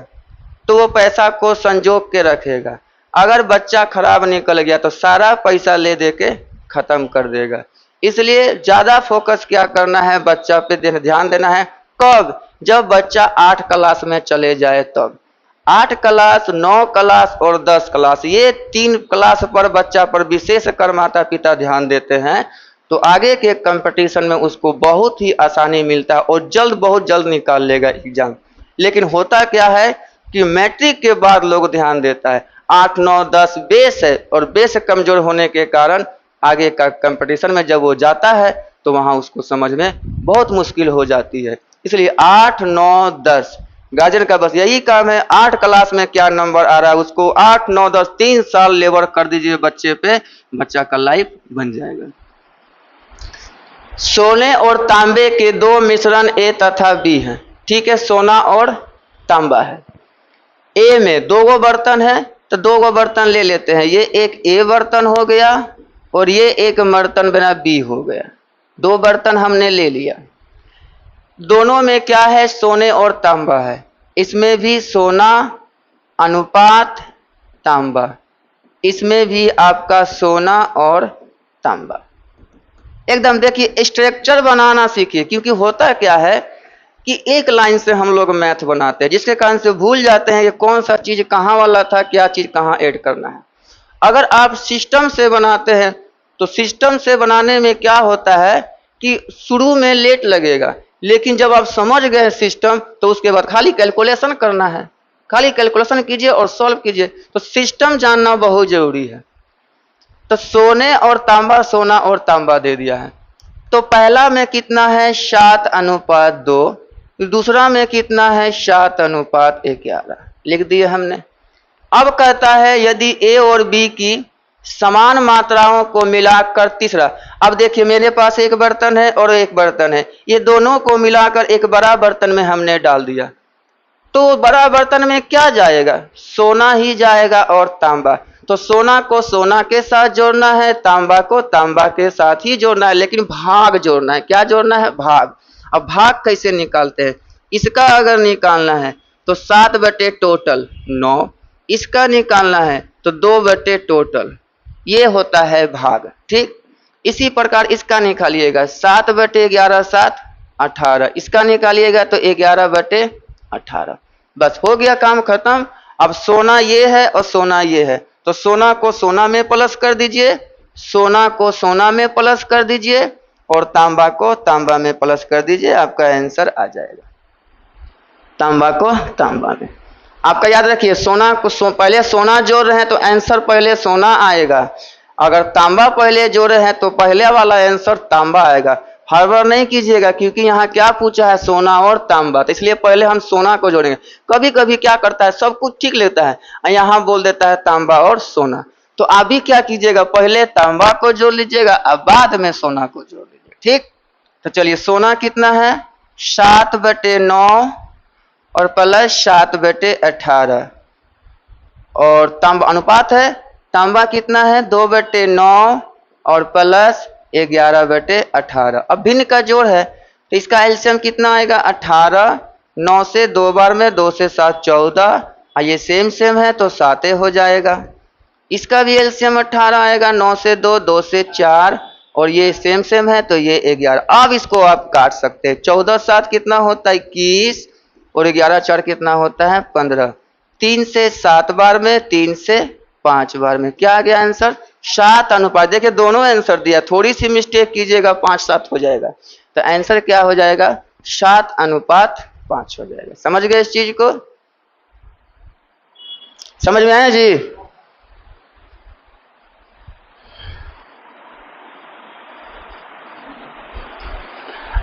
तो वो पैसा को संजोग के रखेगा। अगर बच्चा खराब निकल गया तो सारा पैसा ले दे के खत्म कर देगा। इसलिए ज़्यादा फोकस क्या करना है, बच्चा पे ध्यान देना है। कब? जब बच्चा 8 क्लास में चले जाए तब। 8 क्लास, 9 क्लास और 10 क्लास, ये 3 क्लास पर बच्चा पर विशेष कर माता पिता ध्यान देते हैं तो आगे के कंपटीशन में उसको बहुत ही आसानी मिलता है और बहुत जल्द निकाल लेगा एग्जाम। लेकिन होता क्या है कि मैट्रिक के बाद लोग ध्यान देता है। 8, 9, 10 बेस है और बेस कमजोर होने के कारण आगे का कंपटीशन में जब वो जाता है तो वहां उसको समझ में बहुत मुश्किल हो जाती है। इसलिए 8, 9, 10 गार्जियन का बस यही काम है, 8 क्लास में क्या नंबर आ रहा है उसको 8, 9, 10 3 साल लेबर कर दीजिए बच्चे पे, बच्चा का लाइफ बन जाएगा। सोने और तांबे के 2 मिश्रण ए तथा बी हैं। ठीक है, सोना और तांबा है। ए में 2 गो बर्तन है तो 2 गो बर्तन ले लेते हैं। ये एक ए बर्तन हो गया और ये एक बर्तन बना बी हो गया। 2 बर्तन हमने ले लिया। दोनों में क्या है? सोने और तांबा है। इसमें भी सोना अनुपात तांबा, इसमें भी आपका सोना और तांबा। एकदम देखिए, स्ट्रक्चर बनाना सीखिए, क्योंकि होता क्या है कि एक लाइन से हम लोग मैथ बनाते हैं जिसके कारण से भूल जाते हैं कि कौन सा चीज कहाँ वाला था, क्या चीज कहाँ ऐड करना है। अगर आप सिस्टम से बनाते हैं तो सिस्टम से बनाने में क्या होता है कि शुरू में लेट लगेगा, लेकिन जब आप समझ गए सिस्टम तो उसके बाद खाली कैलकुलेशन करना है। खाली कैलकुलेशन कीजिए और सॉल्व कीजिए। तो सिस्टम जानना बहुत जरूरी है। तो सोने और तांबा, सोना और तांबा दे दिया है। तो पहला में कितना है? 7:2। दूसरा में कितना है? 7:11 लिख दिए हमने। अब कहता है यदि ए और बी की समान मात्राओं को मिलाकर तीसरा। अब देखिए, मेरे पास एक बर्तन है और एक बर्तन है, ये दोनों को मिलाकर एक बड़ा बर्तन में हमने डाल दिया। तो बड़ा बर्तन में क्या जाएगा? सोना ही जाएगा और तांबा। तो सोना को सोना के साथ जोड़ना है, तांबा को तांबा के साथ ही जोड़ना है, लेकिन भाग जोड़ना है। क्या जोड़ना है? भाग। अब भाग कैसे निकालते हैं? इसका अगर निकालना है तो 7 टोटल 9, इसका निकालना है तो 2 टोटल, ये होता है भाग। ठीक, इसी प्रकार इसका निकालिएगा 7/11 7 18, इसका निकालिएगा तो 11/18। बस हो गया, काम खत्म। अब सोना ये है और सोना ये है, तो सोना को सोना में प्लस कर दीजिए, सोना को सोना में प्लस कर दीजिए और तांबा को तांबा में प्लस कर दीजिए, आपका आंसर आ जाएगा। तांबा को तांबा में। आपका याद रखिए, सोना को पहले सोना जोड़ रहे हैं तो आंसर पहले सोना आएगा। अगर तांबा पहले जोड़े हैं तो पहले वाला आंसर तांबा आएगा। हड़बड़ नहीं कीजिएगा, क्योंकि यहाँ क्या पूछा है? सोना और तांबा, तो इसलिए पहले हम सोना को जोड़ेंगे। कभी कभी क्या करता है, सब कुछ ठीक लेता है, यहाँ बोल देता है तांबा और सोना। तो अभी क्या कीजिएगा, पहले तांबा को जोड़ लीजिएगा, अब बाद में सोना को जोड़ लीजिएगा। ठीक, तो चलिए, सोना कितना है? 7/9 और प्लस 7/18, और तांबा अनुपात है, तांबा कितना है? 2/9 और प्लस 11/18। अब भिन्न का जोड़ है तो इसका एलसीएम कितना आएगा? 18। 9 से 2 बार में, 2 से 7 14, ये सेम है तो 7 हो जाएगा। इसका भी एलसीएम 18 आएगा। 9 से 2, 2 से 4, और ये सेम है तो ये 11। अब इसको आप काट सकते हैं। 14 7 कितना होता है? 21, और 11 4 कितना होता है? 15। 3 से 7 बार में, 3 से 5 बार में, क्या आ गया आंसर? 7:5। देखिए दोनों आंसर दिया, थोड़ी सी मिस्टेक कीजिएगा 5-7 हो जाएगा। तो आंसर क्या हो जाएगा? 7:5 हो जाएगा। समझ गए इस चीज को? समझ में आया जी?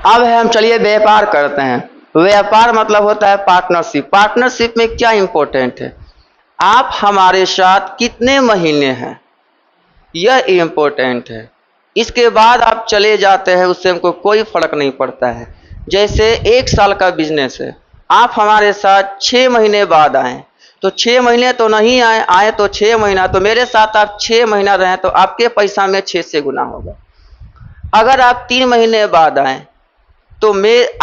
अब हम चलिए व्यापार करते हैं। व्यापार मतलब होता है पार्टनरशिप। पार्टनरशिप में क्या इंपॉर्टेंट है? आप हमारे साथ कितने महीने हैं, यह इंपॉर्टेंट है। इसके बाद आप चले जाते हैं, उससे हमको कोई फर्क नहीं पड़ता है। जैसे 1 साल का बिजनेस है, आप हमारे साथ 6 महीने बाद आए तो 6 महीने तो नहीं आए तो 6 महीना, तो मेरे साथ आप 6 महीना रहें तो आपके पैसा में 6 से गुना होगा। अगर आप 3 महीने बाद आए तो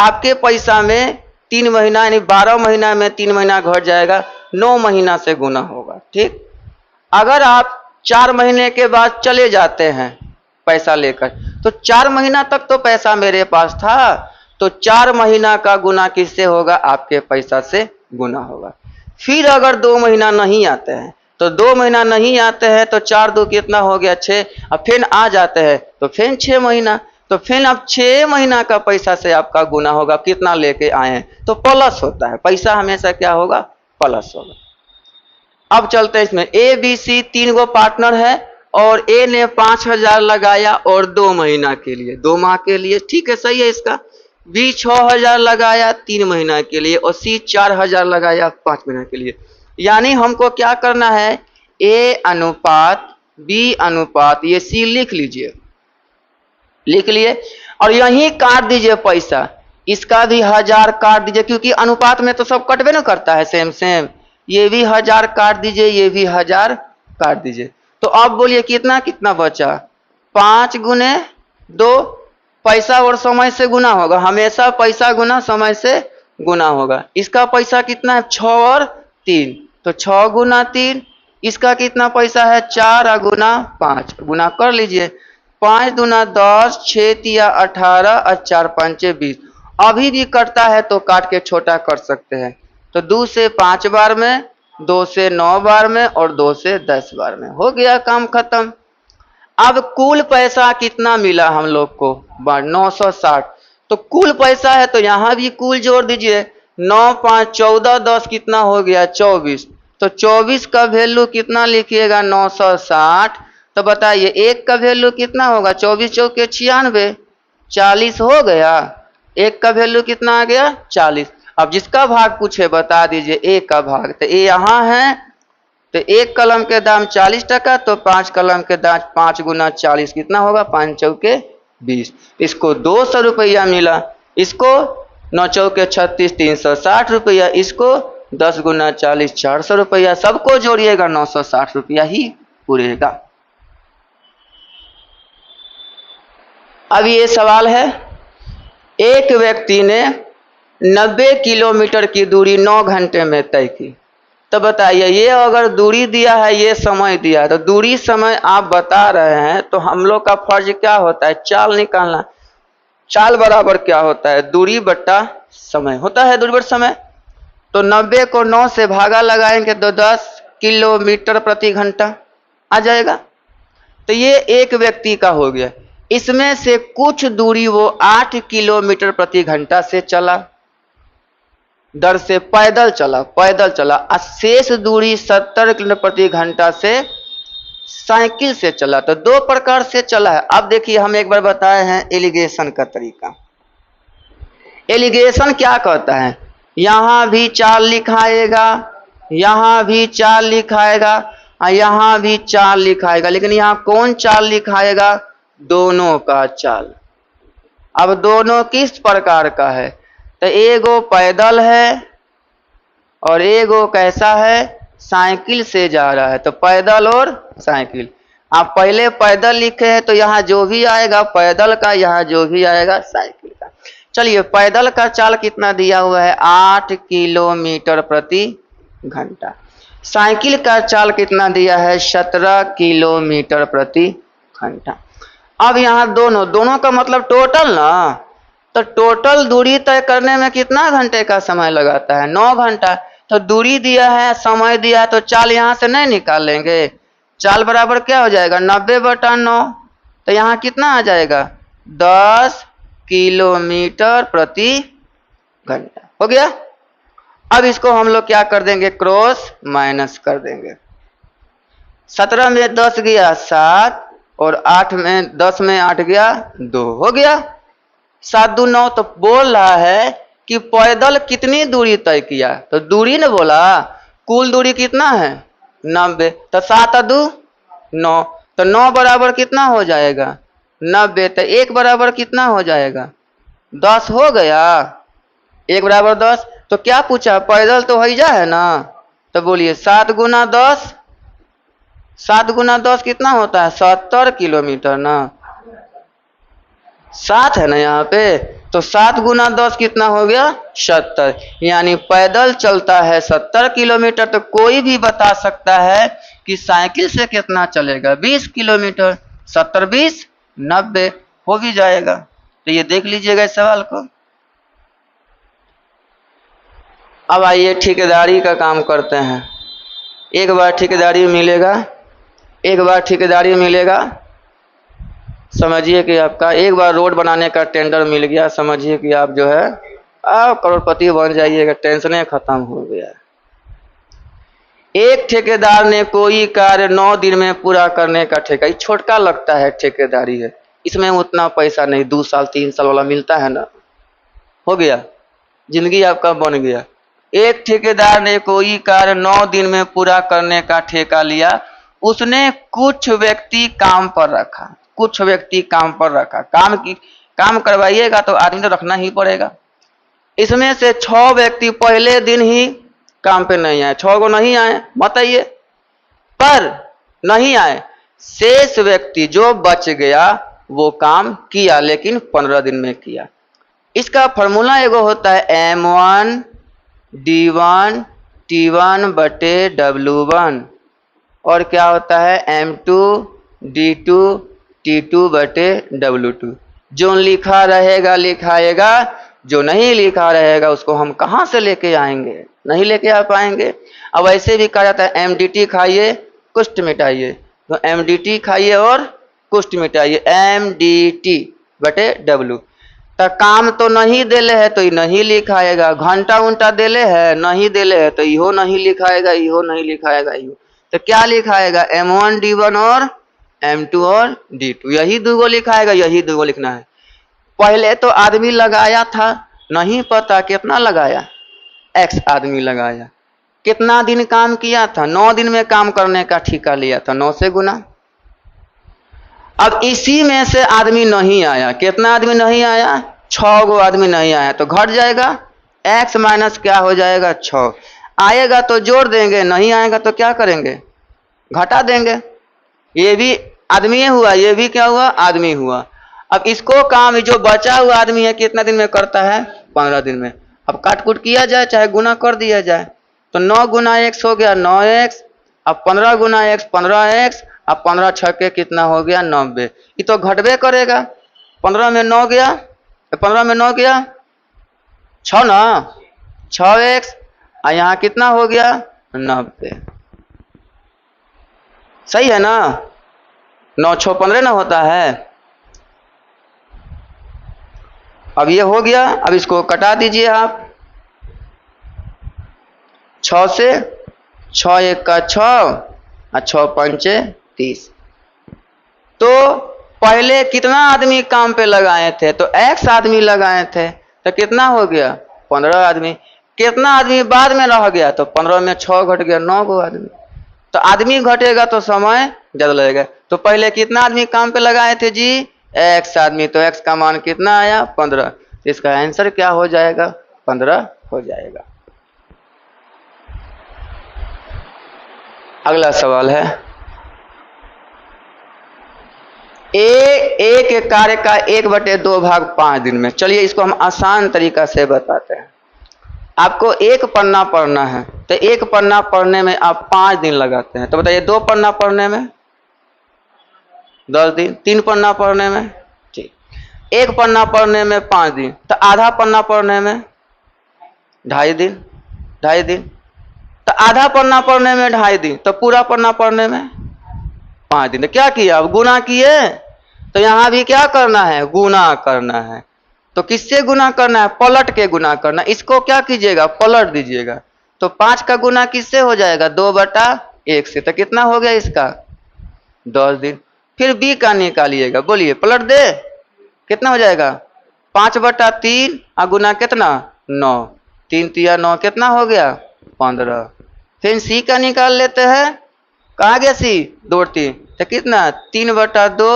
आपके पैसा में 3 महीना यानी 12 महीना में 3 महीना घट जाएगा, 9 महीना से गुना होगा। ठीक। अगर आप 4 महीने के बाद चले जाते हैं पैसा लेकर, तो 4 महीना तक तो पैसा मेरे पास था, तो 4 महीना का गुना किससे होगा? आपके पैसा से गुना होगा। फिर अगर 2 महीना नहीं आते हैं तो 2 महीना नहीं आते हैं तो 4×2 कितना हो गया? 6। अब फिर आ जाते हैं तो फिर 6 महीना, तो फिर अब 6 महीना का पैसा से आपका गुना होगा। कितना लेके आए हैं? तो प्लस होता है, पैसा हमेशा क्या होगा? प्लस होगा। अब चलते हैं इसमें। A B C 3 go partner है और ए ने 5,000 लगाया और 2 महीना के लिए, 2 माह के लिए, ठीक है, सही है इसका। बी 6,000 लगाया 3 महीना के लिए और सी 4,000 लगाया 5 महीना के लिए। यानी हमको क्या करना है? ए अनुपात बी अनुपात, ये सी लिख लीजिए, लिख लिए और यहीं काट दीजिए पैसा। इसका भी 1000 काट दीजिए, क्योंकि अनुपात में तो सब कटबे ना करता है सेम सेम। ये भी 1000 काट दीजिए, ये भी 1000 काट दीजिए। तो अब बोलिए कितना कितना बचा? 5 गुने 2। पैसा और समय से गुना होगा, हमेशा पैसा गुना समय से गुना होगा। इसका पैसा कितना है? 6 और 3, तो 6 गुना 3। इसका कितना पैसा है? 4 गुना 5, गुना कर लीजिए। 5 दूना 10, 6 तिया 18 और 4 पंचे 20। अभी भी कटता है तो काट के छोटा कर सकते हैं। तो 2 से 5 बार में, 2 से 9 बार में और 2 से 10 बार में, हो गया काम खत्म। अब कुल पैसा कितना मिला हम लोग को? 960। तो कुल पैसा है तो यहां भी कुल जोड़ दीजिए। 9 5 14 10 कितना हो गया? 24। तो 24 का वैल्यू कितना लिखिएगा? 960। तो बताइए 1 का वैल्यू कितना होगा? 24 चौके 96, 40 हो गया। 1 का वैल्यू कितना आ गया? 40। अब जिसका भाग पूछे बता दीजिए ए का भाग। तो ए यहाँ है, तो 1 कलम के दाम 40 टका, तो 5 कलम के दाम 5 गुना 40 कितना होगा? 5 चौके 20। इसको 200 रुपया मिला, इसको 9 चौके 36 360 रुपया, इसको 10 गुना 40 400 रुपया। सबको जोड़िएगा 960 रुपया ही पूरेगा। अब ये सवाल है, एक व्यक्ति ने 90 किलोमीटर की दूरी 9 घंटे में तय की। तो बताइए ये अगर दूरी दिया है, ये समय दिया है, तो दूरी समय आप बता रहे हैं, तो हम लोग का फर्ज क्या होता है? चाल निकालना। चाल बराबर क्या होता है? दूरी बट्टा समय होता है, दूरी बट्टा समय। तो 90 को 9 से भागा लगाएंगे तो 10 किलोमीटर प्रति घंटा आ जाएगा। तो ये एक व्यक्ति का हो गया। इसमें से कुछ दूरी वो 8 किलोमीटर प्रति घंटा से चला, दर से पैदल चला और शेष दूरी 70 किलोमीटर प्रति घंटा से साइकिल से चला। तो 2 प्रकार से चला है। अब देखिए हम एक बार बताए हैं एलिगेशन का तरीका। एलिगेशन क्या कहता है? यहां भी चाल लिखाएगा, यहां भी चाल लिखाएगा और यहां भी चाल लिखाएगा, लेकिन यहां कौन चाल लिखाएगा? दोनों का चाल। अब दोनों किस प्रकार का है? तो एगो पैदल है और एगो कैसा है? साइकिल से जा रहा है। तो पैदल और साइकिल। आप पहले पैदल लिखे हैं तो यहाँ जो भी आएगा पैदल का, यहाँ जो भी आएगा साइकिल का। चलिए पैदल का चाल कितना दिया हुआ है? 8 किलोमीटर प्रति घंटा। साइकिल का चाल कितना दिया है? 17 किलोमीटर प्रति घंटा। अब यहाँ दोनों का मतलब टोटल ना, तो टोटल दूरी तय करने में कितना घंटे का समय लगाता है? 9 घंटा। तो दूरी दिया है, समय दिया है, तो चाल यहाँ से नहीं निकालेंगे। चाल बराबर क्या हो जाएगा 90/9। तो यहाँ कितना आ जाएगा 10 किलोमीटर प्रति घंटा। हो गया। अब इसको हम लोग क्या कर देंगे क्रॉस माइनस कर देंगे। 17 में 10 गया 7 और 8 में 10 में 8 गया 2। हो गया 7 2 9। तो बोल रहा है कि पैदल कितनी दूरी तय किया। तो दूरी ने बोला कुल दूरी कितना है 90। तो 7 2 9। तो 9 बराबर कितना हो जाएगा 90। तो 1 बराबर कितना हो जाएगा 10 हो गया। 1 बराबर 10। तो क्या पूछा पैदल तो हो जा है ना। तो बोलिए 7 गुना 10। 7 गुना 10 कितना होता है 70 किलोमीटर ना। 7 है ना यहाँ पे। तो 7 गुना 10 कितना हो गया 70। यानी पैदल चलता है 70 किलोमीटर। तो कोई भी बता सकता है कि साइकिल से कितना चलेगा 20 किलोमीटर। 70 20 90 हो भी जाएगा। तो ये देख लीजिएगा इस सवाल को। अब आइए ठेकेदारी का काम करते हैं। एक बार ठेकेदारी मिलेगा, एक बार ठेकेदारी मिलेगा, समझिए कि आपका एक बार रोड बनाने का टेंडर मिल गया, समझिए कि आप जो है आप करोड़पति बन जाइएगा, टेंशनें खत्म हो गया। एक ठेकेदार ने कोई कार्य 9 दिन में पूरा करने का ठेका। ये छोटका लगता है ठेकेदारी है, इसमें उतना पैसा नहीं, 2 साल 3 साल वाला मिलता है ना। हो गया, जिंदगी आपका बन गया। एक ठेकेदार ने कोई कार्य 9 दिन में पूरा करने का ठेका लिया। उसने कुछ व्यक्ति काम पर रखा, कुछ व्यक्ति काम पर रखा। काम करवाइएगा तो आदमी तो रखना ही पड़ेगा। इसमें से 6 व्यक्ति पहले दिन ही काम पे नहीं आए, 6 को नहीं आए मत आइए, पर नहीं आए। शेष व्यक्ति जो बच गया वो काम किया, लेकिन 15 दिन में किया। इसका फॉर्मूला एगो होता है M1 D1 T1 बटे W1 और क्या होता है M2 D2 T2 बटे W2। जो लिखा रहेगा लिखाएगा, जो नहीं लिखा रहेगा उसको हम कहाँ से लेके आएंगे, नहीं लेके आ पाएंगे। अब ऐसे भी कहा जाता है MDT खाइए कुष्ठ मिटाइए। तो MDT खाइए और कुष्ठ मिटाइए, MDT बटे W। तो काम तो नहीं देले है तो ये नहीं लिखाएगा, घंटा उंटा देले है नहीं देले है तो इहो नहीं लिखाएगा, इहो नहीं लिखाएगा, इहो। तो क्या लिखाएगा M1 D1 और M2 और D2, यही 2 लिखाएगा, यही 2 लिखना है। पहले तो आदमी लगाया था, नहीं पता कितना लगाया, X आदमी लगाया। कितना दिन काम किया था 9 दिन में काम करने का ठेका लिया था, 9 से गुना। अब इसी में से आदमी नहीं आया, कितना आदमी नहीं आया 6 गो आदमी नहीं आया, तो घट जाएगा X माइनस क्या हो जाएगा 6। आएगा तो जोड़ देंगे, नहीं आएगा तो क्या करेंगे घटा देंगे। ये भी आदमी हुआ, ये भी क्या हुआ आदमी हुआ। अब इसको काम जो बचा हुआ आदमी है कितना दिन में करता है 15 दिन में। अब काट कूट किया जाए चाहे गुना कर दिया जाए, तो 9 गुना X हो गया 9X। अब 15 गुना X 15X। अब 15 छक्के कितना हो गया 90। ये तो घटबे करेगा, 15 में 9 गया, 15 में 9 गया 6 ना, 6X। और यहाँ कितना हो गया 90। सही है ना, 9 6 15 ना होता है। अब ये हो गया, अब इसको कटा दीजिए आप 6 से, 6 1 का 6 और 6 5 30। तो पहले कितना आदमी काम पे लगाए थे, तो X आदमी लगाए थे, तो कितना हो गया 15 आदमी। कितना आदमी बाद में रह गया, तो 15 में 6 घट गया 9 गो आदमी। तो आदमी घटेगा तो समय ज्यादा लगेगा। तो पहले कितना आदमी काम पे लगाए थे जी X आदमी, तो X का मान कितना आया 15। तो इसका आंसर क्या हो जाएगा 15 हो जाएगा। अगला सवाल है एक कार्य का 1/2 भाग 5 दिन में। चलिए इसको हम आसान तरीका से बताते हैं। आपको 1 पन्ना पढ़ना है, तो 1 पन्ना पढ़ने में आप 5 दिन लगाते हैं। तो बताइए 2 पन्ना पढ़ने में 10 दिन, 3 पन्ना पढ़ने में, ठीक, 1 पन्ना पढ़ने में 5 दिन, तो आधा पन्ना पढ़ने में 2.5 दिन, 2.5 दिन, तो आधा पन्ना पढ़ने में 2.5 दिन, तो पूरा पन्ना पढ़ने में 5 दिन। तो क्या किया, अब गुना किए, तो यहां भी क्या करना है, गुना करना है। तो किससे गुना करना है, पलट के गुना करना। इसको क्या कीजिएगा, पलट दीजिएगा। तो 5 का गुना किससे हो जाएगा, 2/1 से। तो कितना हो गया इसका, 10 दिन। फिर बी का निकालिएगा, बोलिए पलट दे, कितना हो जाएगा, 5/3 और गुना कितना, 9, 3 तिया 9, कितना हो गया, 15। फिर सी का निकाल लेते हैं, कहाँ गया सी, 2 3, तो कितना, 3/2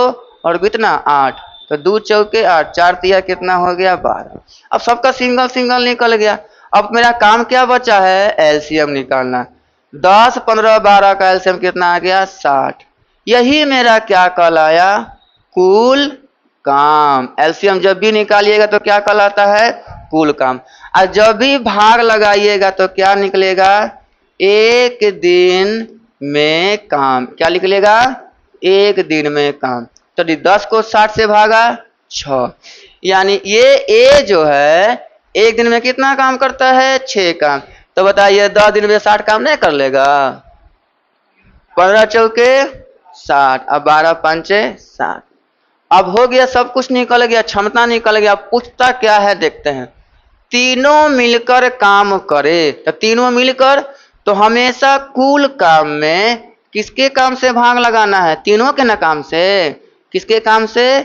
और कितना 8, तो 2 चौके 8, 4 तिया कितना हो गया, 12। अब सबका सिंगल सिंगल निकल गया। अब मेरा काम क्या बचा है, एलसीएम निकालना। 10 15 12 का एलसीएम कितना आ गया, 60। यही मेरा क्या कहलाया, कुल काम। एलसीएम जब भी निकालिएगा तो क्या कहलाता है, कुल काम। और जब भी भाग लगाइएगा तो क्या निकलेगा, एक दिन में काम। क्या निकलेगा, एक दिन में काम। तो 10 को 60 से भागा 6, यानी ये ए जो है एक दिन में कितना काम करता है, 6 काम। तो बताइए 10 दिन में 60 काम नहीं कर लेगा, 15 चौके 60 और 12 पंचे 60। अब हो गया, सब कुछ निकल गया, क्षमता निकल गया। पूछता क्या है, देखते हैं। तीनों मिलकर काम करे, तो तीनों मिलकर, तो हमेशा कुल काम में किसके काम से भाग लगाना है, तीनों के ना काम से। किसके काम से,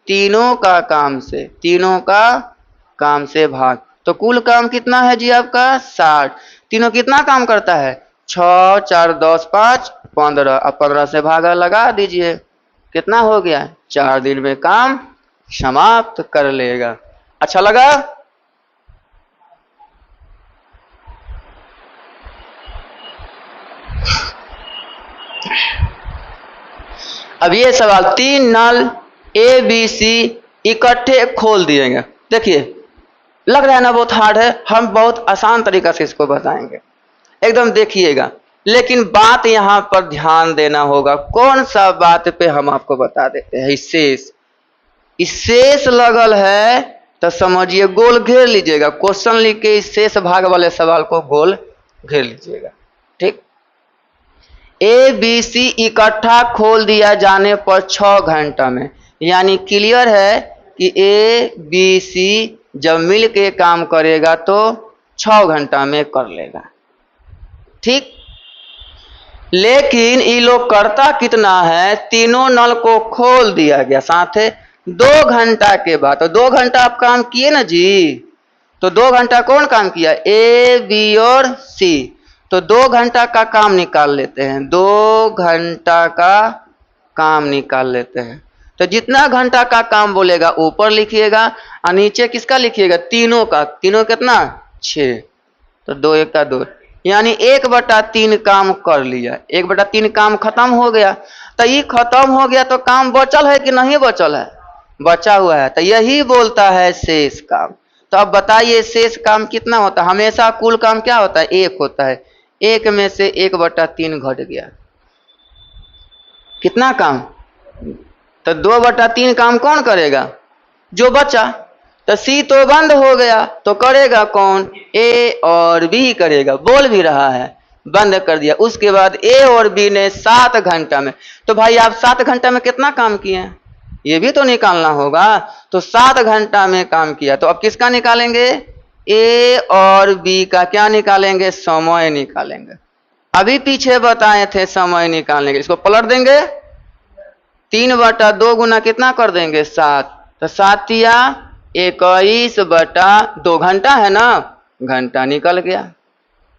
तीनों का काम से, तीनों का काम से भाग। तो कुल काम कितना है जी आपका, 60। तीनों कितना काम करता है, 6 4 10 5 15। अब 15 से भागा लगा दीजिए, कितना हो गया, 4 दिन में काम समाप्त कर लेगा। अच्छा लगा। अब ये सवाल 3 नल ए बी सी इकट्ठे खोल दिएंगे। देखिए लग रहा है ना बहुत हार्ड है, हम बहुत आसान तरीका से इसको बताएंगे, एकदम देखिएगा। लेकिन बात यहां पर ध्यान देना होगा। कौन सा बात पे हम आपको बता देते हैं, इस शेष लगल है तो समझिए, गोल घेर लीजिएगा। क्वेश्चन लिख के इस शेष भाग वाले सवाल को गोल घेर लीजिएगा, ठीक। ए बी सी इकट्ठा खोल दिया जाने पर 6 घंटा में, यानी क्लियर है कि ए बी सी जब मिल के काम करेगा तो 6 घंटा में कर लेगा, ठीक। लेकिन ये लोग करता कितना है, तीनों नल को खोल दिया गया साथे 2 घंटा के बाद। तो 2 घंटा आप काम किए ना जी, तो 2 घंटा कौन काम किया, ए बी और सी। तो 2 घंटा का काम निकाल लेते हैं, 2 घंटा का काम निकाल लेते हैं। तो जितना घंटा का काम बोलेगा ऊपर लिखिएगा और नीचे किसका लिखिएगा, तीनों का। तीनों कितना, 6। तो 2 1 का 2, यानी 1/3 काम कर लिया। 1/3 काम खत्म हो गया। तो ये खत्म हो गया तो काम बचल है कि नहीं बचल है, बचा हुआ है। तो यही बोलता है शेष काम। तो अब बताइए शेष काम कितना होता है, हमेशा कुल काम क्या होता है, 1 होता है। 1 में से 1/3 घट गया, कितना काम, तो 2/3 काम कौन करेगा, जो बचा। तो सी तो बंद हो गया, तो करेगा कौन, ए और बी करेगा। बोल भी रहा है, बंद कर दिया। उसके बाद ए और बी ने 7 घंटा में, तो भाई आप 7 घंटा में कितना काम किए, ये भी तो निकालना होगा। तो 7 घंटा में काम किया। तो अब किसका निकालेंगे, ए और बी का क्या निकालेंगे, समय निकालेंगे। अभी पीछे बताए थे समय निकालने के, इसको पलट देंगे। 3/2 गुना कितना कर देंगे, 7। तो 7 या 21/2 घंटा है ना, घंटा निकल गया।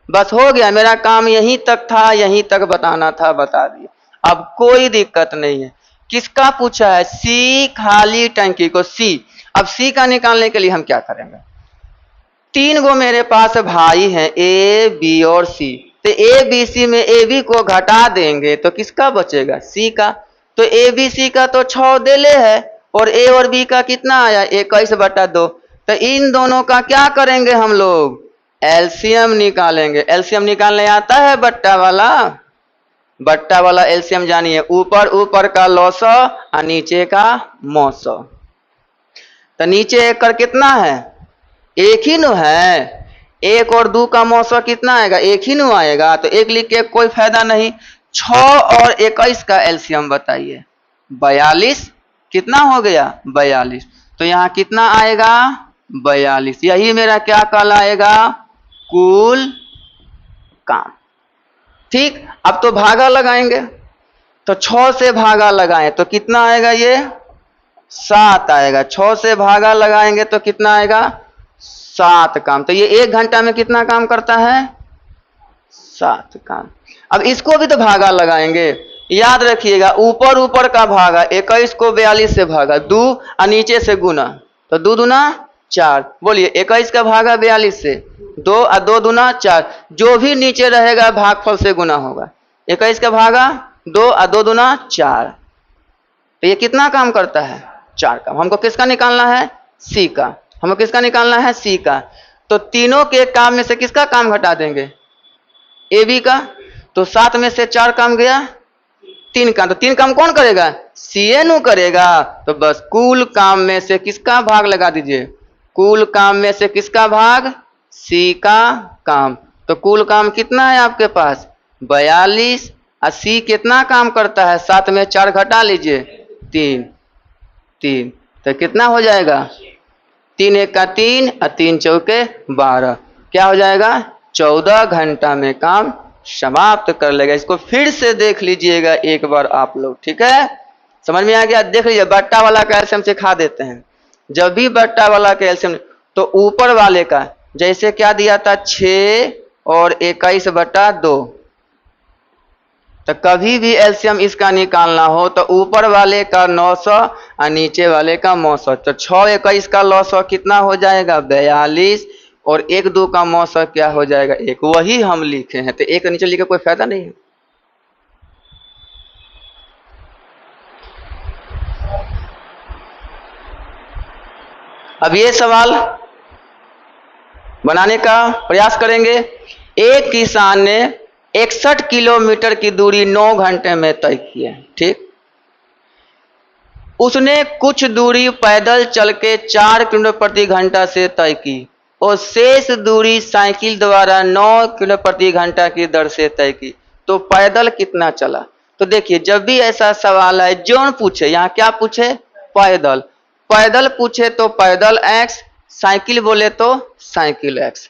बस हो गया, मेरा काम यहीं तक था, यहीं तक बताना था, बता दिया। अब कोई दिक्कत नहीं है। किसका पूछा है, सी खाली टंकी को, सी। अब सी का निकालने के लिए हम क्या करेंगे, 3 गो मेरे पास भाई हैं, ए बी और सी। तो ए बी सी में ए बी को घटा देंगे तो किसका बचेगा, सी का। तो ए बी सी का तो 6 दे ले है, और ए और बी का कितना आया, 21/2। तो इन दोनों का क्या करेंगे हम लोग, एलसीएम निकालेंगे। एलसीएम निकालने आता है बट्टा वाला, बट्टा वाला एलसीएम जानिए, ऊपर ऊपर का 900 और नीचे का 900। तो नीचे एक कर कितना है, एक ही नु है। 1 और 2 का 900 कितना आएगा, एक ही नु आएगा। तो 1 लिख के कोई फायदा नहीं, 6 और 21 का एलसीएम बताइए। 42 कितना हो गया? 42। तो यहाँ कितना आएगा? 42। यही मेरा क्या कहलाएगा? कुल काम। ठीक, अब तो भागा लगाएंगे। तो 6 से भागा लगाएं तो कितना आएगा? ये 7 आएगा। 6 से भागा लगाएंगे तो कितना आएगा? 7 काम। तो ये 1 घंटा में कितना काम करता है? 7 काम। अब इसको भी तो भागा लगाएंगे। याद रखिएगा, ऊपर ऊपर का भागा 21 को 42 से भागा 2 और नीचे से गुना, तो 2 दूना 4। बोलिए 21 का भागा 42 से 2 और 2 दूना 4। जो भी नीचे रहेगा भागफल से गुना होगा। 21 का भागा 2 और 2 दूना 4। तो ये कितना काम करता है? 4 काम। हमको किसका निकालना है? सी का। हमको किसका निकालना है? सी का। तो तीनों के काम में से किसका काम घटा देंगे? ए बी का। तो 7 में से 4 काम गया, 3 काम। तो 3 काम कौन करेगा? सी एन ओ करेगा। तो बस कुल काम में से किसका भाग लगा दीजिए? कुल काम में से किसका भाग? सी का काम। तो कुल काम कितना है आपके पास? 42। और सी कितना काम करता है? 7 में 4 घटा लीजिए, 3। तो कितना हो जाएगा? 3 1 का 3 और 3 चौके 12। क्या हो जाएगा? 14 घंटा में काम समाप्त कर लेगा। इसको फिर से देख लीजिएगा एक बार आप लोग, ठीक है? समझ में आ गया? देख लीजिए, बट्टा वाला का एलसीएम सिखा देते हैं। जब भी बट्टा वाला का एलसीएम, तो ऊपर वाले का जैसे क्या दिया था? 6 और 21/2। तो कभी भी एलसीएम इसका निकालना हो तो ऊपर वाले का 900 और नीचे वाले का 900। तो 6 21 का 900 कितना हो जाएगा? 42। और 1 2 का 900 क्या हो जाएगा? 1। वही हम लिखे हैं, तो 1 नीचे लिखे कोई फायदा नहीं है। अब ये सवाल बनाने का प्रयास करेंगे। एक किसान ने 61 किलोमीटर की दूरी 9 घंटे में तय की है, ठीक? उसने कुछ दूरी पैदल चल के 4 किलोमीटर प्रति घंटा से तय की और शेष दूरी साइकिल द्वारा 9 किलोमीटर प्रति घंटा की दर से तय की। तो पैदल कितना चला? तो देखिए, जब भी ऐसा सवाल है, जोन पूछे, यहाँ क्या पूछे? पैदल। पैदल पूछे तो पैदल x, साइकिल बोले तो साइकिल x।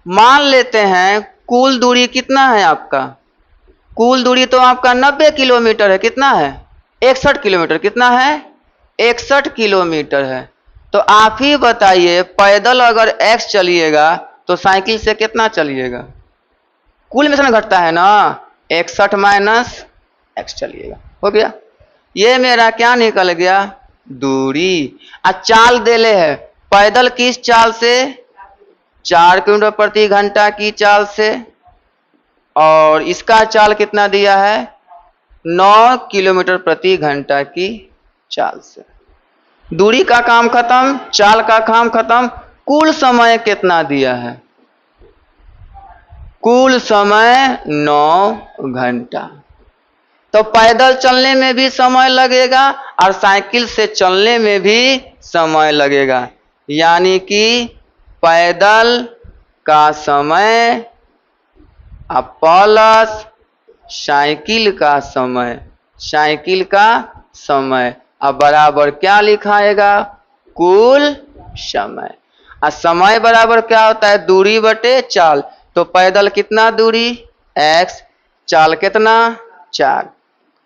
मान लेते हैं कुल दूरी कितना है आपका? कुल दूरी तो आपका 90 किलोमीटर है। कितना है? 61 किलोमीटर। कितना है? 61 किलोमीटर है। तो आप ही बताइए, पैदल अगर x चलिएगा तो साइकिल से कितना चलिएगा? कुल में से घटता है ना, 61 माइनस x चलिएगा। हो गया। ये मेरा क्या निकल गया? दूरी। चाल देले है, पैदल किस चाल से? 4 किलोमीटर प्रति घंटा की चाल से। और इसका चाल कितना दिया है? 9 किलोमीटर प्रति घंटा की चाल से। दूरी का काम खत्म, चाल का काम खत्म। कुल समय कितना दिया है? कुल समय 9 घंटा। तो पैदल चलने में भी समय लगेगा और साइकिल से चलने में भी समय लगेगा। यानी कि पैदल का समय प्लस साइकिल का समय, साइकिल का समय अब बराबर क्या लिखाएगा? कुल समय। और समय बराबर क्या होता है? दूरी बटे चाल। तो पैदल कितना दूरी? x, चाल कितना? 4।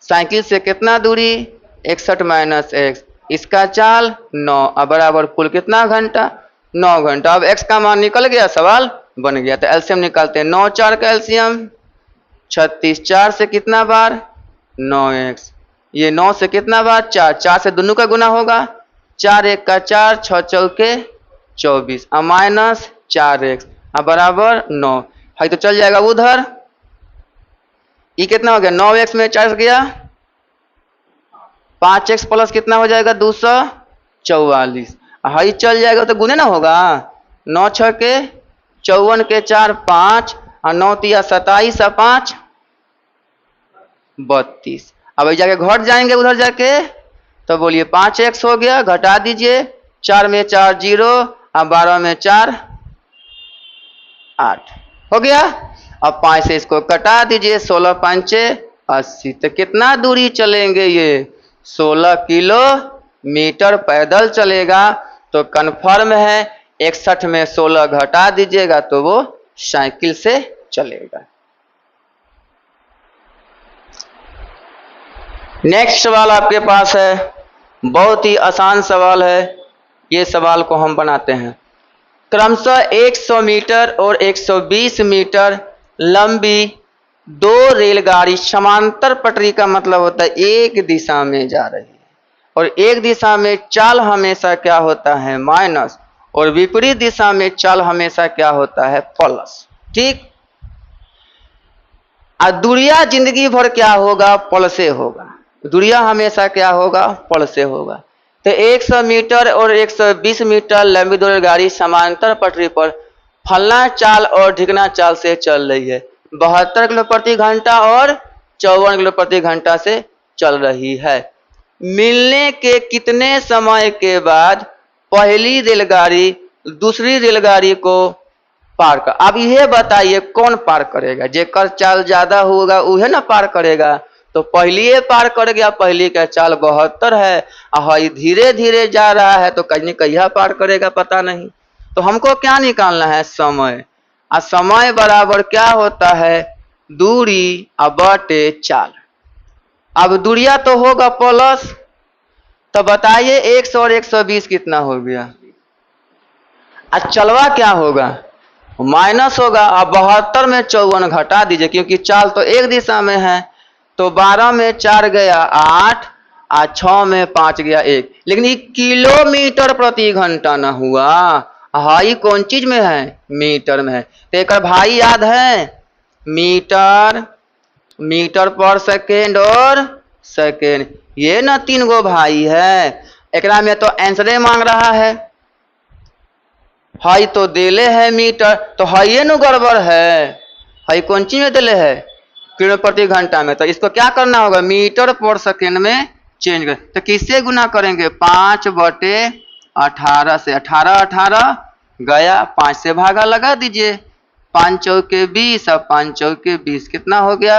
साइकिल से कितना दूरी? 61 माइनस x। इसका चाल 9 और बराबर कुल कितना घंटा? 9 घंटा। अब x का मान निकल गया, सवाल बन गया। तो एलसीएम निकालते हैं। 9 4 का एलसीएम 36। 4 से कितना बार? 9x। ये 9 से कितना बार? 4। 4 से दोनों का गुना होगा। 4 1 का 4, 6 चौके 24 और माइनस 4x और बराबर 9 है। तो चल जाएगा उधर। ये कितना हो गया? 9x में 4 गया, 5x प्लस कितना हो जाएगा? 244। हाई चल जाएगा तो गुने ना होगा। 9 6 के 54 के 4 5 और 9 3 27 और 5 32। अब जाके घट जाएंगे उधर जाके, तो बोलिए 5x हो गया, घटा दीजिए। 4 में 4 0 और 12 में 4 8 हो गया। अब 5 से इसको कटा दीजिए, 16 5 80। तो कितना दूरी चलेंगे ये? 16 किलोमीटर पैदल चलेगा। तो कन्फर्म है 61 में 16 घटा दीजिएगा तो वो साइकिल से चलेगा। नेक्स्ट सवाल आपके पास है, बहुत ही आसान सवाल है। ये सवाल को हम बनाते हैं। क्रमशः 100 मीटर और 120 मीटर लंबी दो रेलगाड़ी समांतर पटरी का मतलब होता है एक दिशा में जा रही है, और एक दिशा में चाल हमेशा क्या होता है? माइनस, और विपरीत दिशा में चाल हमेशा क्या होता है? प्लस। ठीक। दूरिया जिंदगी भर क्या होगा? पल से होगा। दूरिया हमेशा क्या होगा? पल से होगा। तो 100 मीटर और 120 मीटर लंबी दो रेलगाड़ी समांतर पटरी पर फलना चाल और ढिकना चाल से चल रही है। 72 किलो प्रति घंटा और 54 किलो प्रति घंटा से चल रही है। मिलने के कितने समय के बाद पहली रेलगाड़ी दूसरी रेलगाड़ी को पार कर? अब यह बताइए कौन पार करेगा? जेकर चाल ज्यादा होगा वह ना पार करेगा। तो पहली पार कर गया, पहली का चाल 72 है, और धीरे धीरे जा रहा है तो कहीं कहीं पार करेगा पता नहीं। तो हमको क्या निकालना है? समय। और समय बराबर क्या होता है? दूरी बटे चाल। अब दूरिया तो होगा प्लस, तो बताइए 100 और 120 कितना हो गया? चलवा क्या होगा? माइनस होगा। अब 72 में 54 घटा दीजिए, क्योंकि चाल तो एक दिशा में है। तो 12 में 4 गया 8, और 6 में 5 गया 1। लेकिन ये किलोमीटर प्रति घंटा ना हुआ। हाई कौन चीज में है? मीटर में है। तो एक भाई याद है? मीटर, मीटर पर सेकेंड और सेकेंड, ये ना 3 गो भाई है। एकरा में तो आंसरे मांग रहा है। हाई तो देले है मीटर, तो हाई नु गड़बड़ है। हाई कौन चीज में देले है? किलो प्रति घंटा में। तो इसको क्या करना होगा? मीटर पर सेकेंड में चेंज कर। तो किससे गुना करेंगे? 5 बटे 18 से। 18 गया, 5 से भागा लगा दीजिए। 5 चौके 20 और 5 चौके 20 कितना हो गया?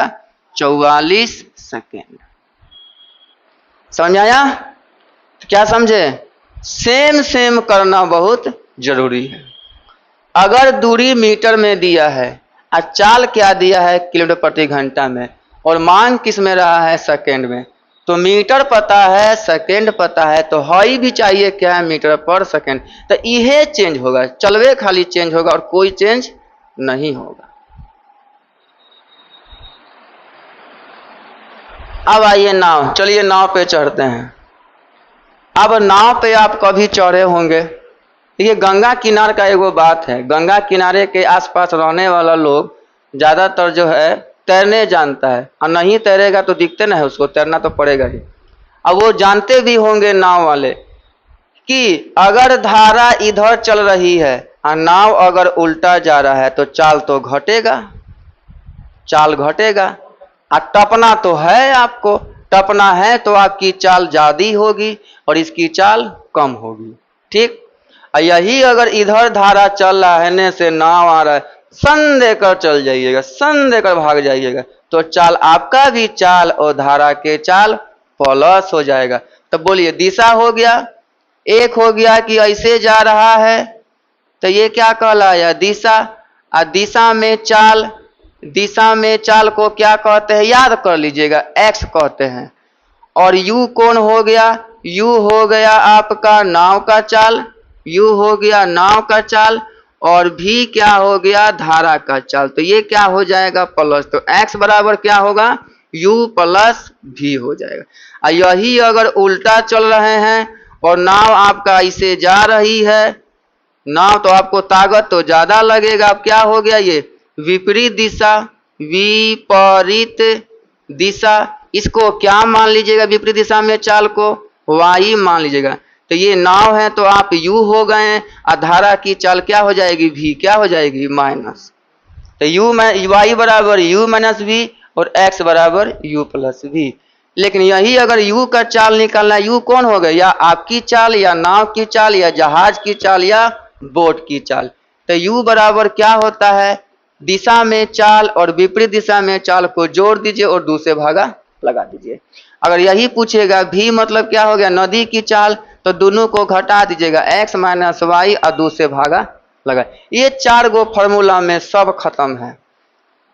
44 सेकेंड। समझ आया? तो क्या समझे? सेम सेम करना बहुत जरूरी है। अगर दूरी मीटर में दिया है और चाल क्या दिया है? किलोमीटर प्रति घंटा में, और मांग किस में रहा है? सेकेंड में। तो मीटर पता है, सेकेंड पता है, तो हाई भी चाहिए क्या है? मीटर पर सेकेंड। तो यह चेंज होगा, चलवे खाली चेंज होगा और कोई चेंज नहीं होगा। अब आइए नाव। चलिए नाव पे चढ़ते हैं। अब नाव पे आप कभी चढ़े होंगे। ये गंगा किनारे का एगो बात है। गंगा किनारे के आसपास रहने वाला लोग ज्यादातर जो है तैरने जानता है, और नहीं तैरेगा तो दिखते ना है उसको, तैरना तो पड़ेगा ही। अब वो जानते भी होंगे नाव वाले कि अगर धारा इधर चल रही है और नाव अगर उल्टा जा रहा है तो चाल तो घटेगा, चाल घटेगा। और टपना तो है, आपको टपना है तो आपकी चाल ज्यादा होगी और इसकी चाल कम होगी। ठीक। यही अगर इधर धारा चल रहा है, ने से नाव आ रहा है, सन देकर चल जाइएगा, सन देकर भाग जाइएगा, तो चाल आपका भी चाल और धारा के चाल प्लस हो जाएगा। तो बोलिए दिशा हो गया, एक हो गया कि ऐसे जा रहा है, तो ये क्या कहलाया? दिशा। और दिशा में चाल, दिशा में चाल को क्या कहते हैं? याद कर लीजिएगा, एक्स कहते हैं। और यू कौन हो गया? यू हो गया आपका नाव का चाल, यू हो गया नाव का चाल, और भी क्या हो गया? धारा का चाल। तो ये क्या हो जाएगा? प्लस। तो x बराबर क्या होगा? u प्लस भी हो जाएगा। और यही अगर उल्टा चल रहे हैं और नाव आपका ऐसे जा रही है, नाव तो आपको ताकत तो ज्यादा लगेगा। अब क्या हो गया? ये विपरीत दिशा, विपरीत दिशा। इसको क्या मान लीजिएगा? विपरीत दिशा में चाल को y मान लीजिएगा। तो ये नाव है तो आप u हो गए हैं, और धारा की चाल क्या हो जाएगी? v। क्या हो जाएगी? माइनस। तो y बराबर u माइनस v और x बराबर u प्लस v। लेकिन यही अगर u का चाल निकालना, u कौन हो गया? या आपकी चाल, या नाव की चाल, या जहाज की चाल, या बोट की चाल। तो u बराबर क्या होता है? दिशा में चाल और विपरीत दिशा में चाल को जोड़ दीजिए और 2 से भागा लगा दीजिए। अगर यही पूछेगा भी मतलब क्या हो गया, नदी की चाल, तो दोनों को घटा दीजिएगा, x माइनस वाई और 2 से भागा लगा। ये 4 गो फॉर्मूला में सब खत्म है,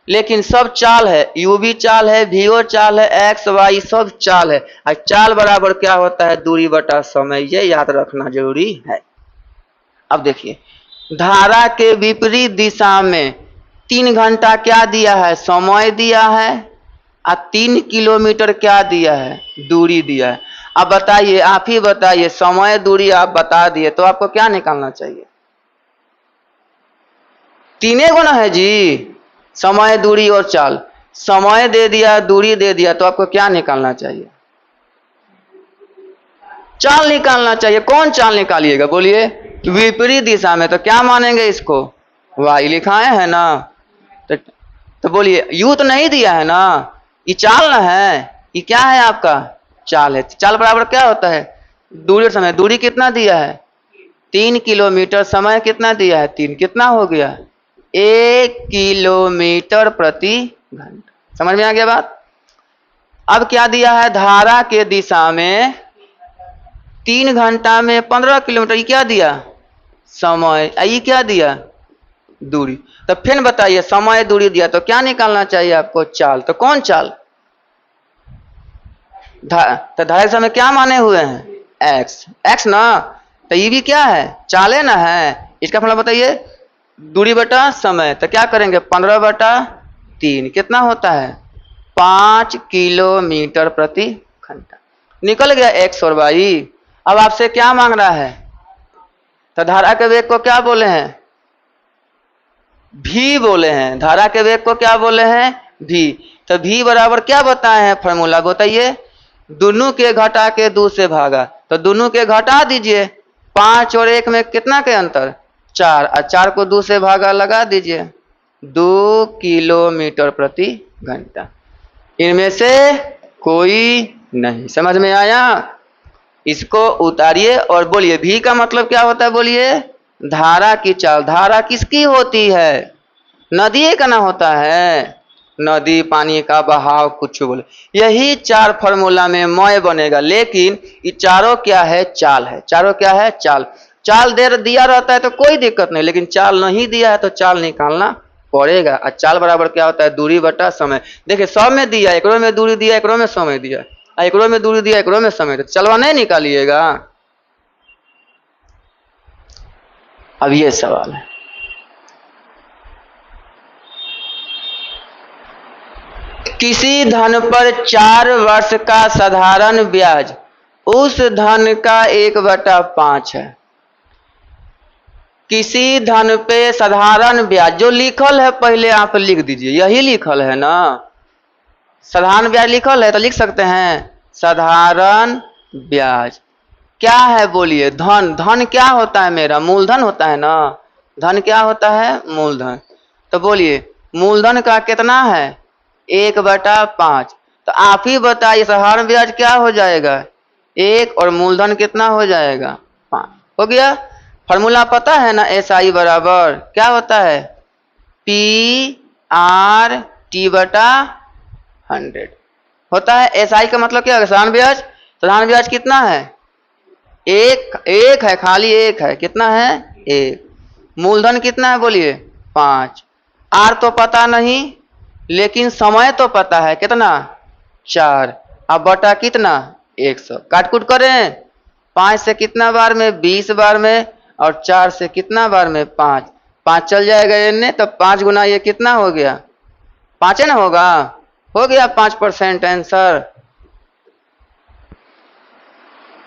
लेकिन सब चाल है, u भी चाल है, v चाल है, x y सब चाल है। और चाल बराबर क्या होता है, दूरी बटा समय, ये याद रखना जरूरी है। अब देखिए, धारा के विपरीत दिशा में 3 घंटा क्या दिया है, समय दिया है, और 3 किलोमीटर क्या दिया है, दूरी दिया है। अब बताइए, आप ही बताइए, समय दूरी आप बता दिए तो आपको क्या निकालना चाहिए, 3 गुना है जी, समय दूरी और चाल। समय दे दिया, दूरी दे दिया, तो आपको क्या निकालना चाहिए, चाल निकालना चाहिए। कौन चाल निकालिएगा बोलिए, विपरीत दिशा में, तो क्या मानेंगे इसको, वाई लिखाए है ना, तो बोलिए यू तो नहीं दिया है ना, ये चाल ना है, ये क्या है आपका, चाल है। चाल बराबर क्या होता है, दूरी और समय। दूरी कितना दिया है, 3 किलोमीटर, समय कितना दिया है 3, कितना हो गया 1 किलोमीटर प्रति घंटा। समझ में आ गया बात। अब क्या दिया है, धारा के दिशा में 3 घंटा में 15 किलोमीटर, ये क्या दिया, समय, ये क्या दिया, दूरी। तो फिर बताइए, समय दूरी दिया तो क्या निकालना चाहिए आपको, चाल। तो कौन चाल, तो धारा के समय क्या माने हुए हैं, x, x ना, तो ये भी क्या है, चाले ना है। इसका फॉर्मूला बताइए, दूरी बटा समय, तो क्या करेंगे 15 बटा 3, कितना होता है 5 किलोमीटर प्रति घंटा। निकल गया x और y। अब आपसे क्या मांग रहा है, तो धारा के वेग को क्या बोले हैं, v बोले हैं। धारा के वेग को क्या बोले हैं, v। तो v बराबर क्या बताए हैं फॉर्मूला, बताइए, दोनों के घटा के 2 से भागा, तो दोनों के घटा दीजिए, 5 और 1 में कितना के अंतर, 4, और 4 को 2 से भागा लगा दीजिए, 2 किलोमीटर प्रति घंटा। इनमें से कोई नहीं। समझ में आया। इसको उतारिए और बोलिए, भी का मतलब क्या होता है, बोलिए, धारा की चाल। धारा किसकी होती है, नदी का ना होता है, नदी पानी का बहाव, कुछ बोले। यही 4 फॉर्मूला में मय बनेगा, लेकिन ये चारों क्या है, चाल है। चारों क्या है, चाल। चाल दे दिया रहता है तो कोई दिक्कत नहीं, लेकिन चाल नहीं दिया है तो चाल निकालना पड़ेगा। और चाल बराबर क्या होता है, दूरी बटा समय। देखिए, सब में दिया, एकड़ों में दूरी दिया, एकड़ों में समय दिया, एकड़ों में दूरी दिया, एकड़ों में समय दिया, चलवा नहीं निकालिएगा। अब ये सवाल है, किसी धन पर 4 वर्ष का साधारण ब्याज उस धन का 1/5 है। किसी धन पे साधारण ब्याज, जो लिखल है पहले आप लिख दीजिए, यही लिखल है ना, साधारण ब्याज लिखल है तो लिख सकते हैं, साधारण ब्याज क्या है बोलिए, धन। धन क्या होता है मेरा, मूलधन होता है ना, धन क्या होता है, मूलधन। तो बोलिए, मूलधन का कितना है, 1/5। तो आप ही बताइए, साधारण ब्याज क्या हो जाएगा, 1, और मूलधन कितना हो जाएगा, 5। हो गया। फॉर्मूला पता है ना, SI बराबर क्या होता है, PRT/100 होता है। SI का मतलब क्या है, साधारण ब्याज। साधारण ब्याज कितना है, 1 है, खाली 1 है, कितना है, 1। मूलधन कितना है बोलिए, 5। R तो पता नहीं, लेकिन समय तो पता है, कितना, 4। अब बटा कितना, 100। काटकूट करें, 5 से कितना बार में, 20 बार में, और 4 से कितना बार में, 5। 5 चल जाएगा इनने, तो 5 गुना ये कितना हो गया, 5 है ना, होगा, हो गया 5% आंसर।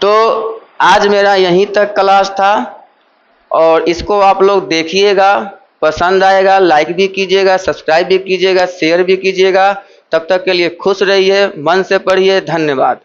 तो आज मेरा यहीं तक क्लास था, और इसको आप लोग देखिएगा, पसंद आएगा लाइक भी कीजिएगा, सब्सक्राइब भी कीजिएगा, शेयर भी कीजिएगा। तब तक के लिए खुश रहिए, मन से पढ़िए। धन्यवाद।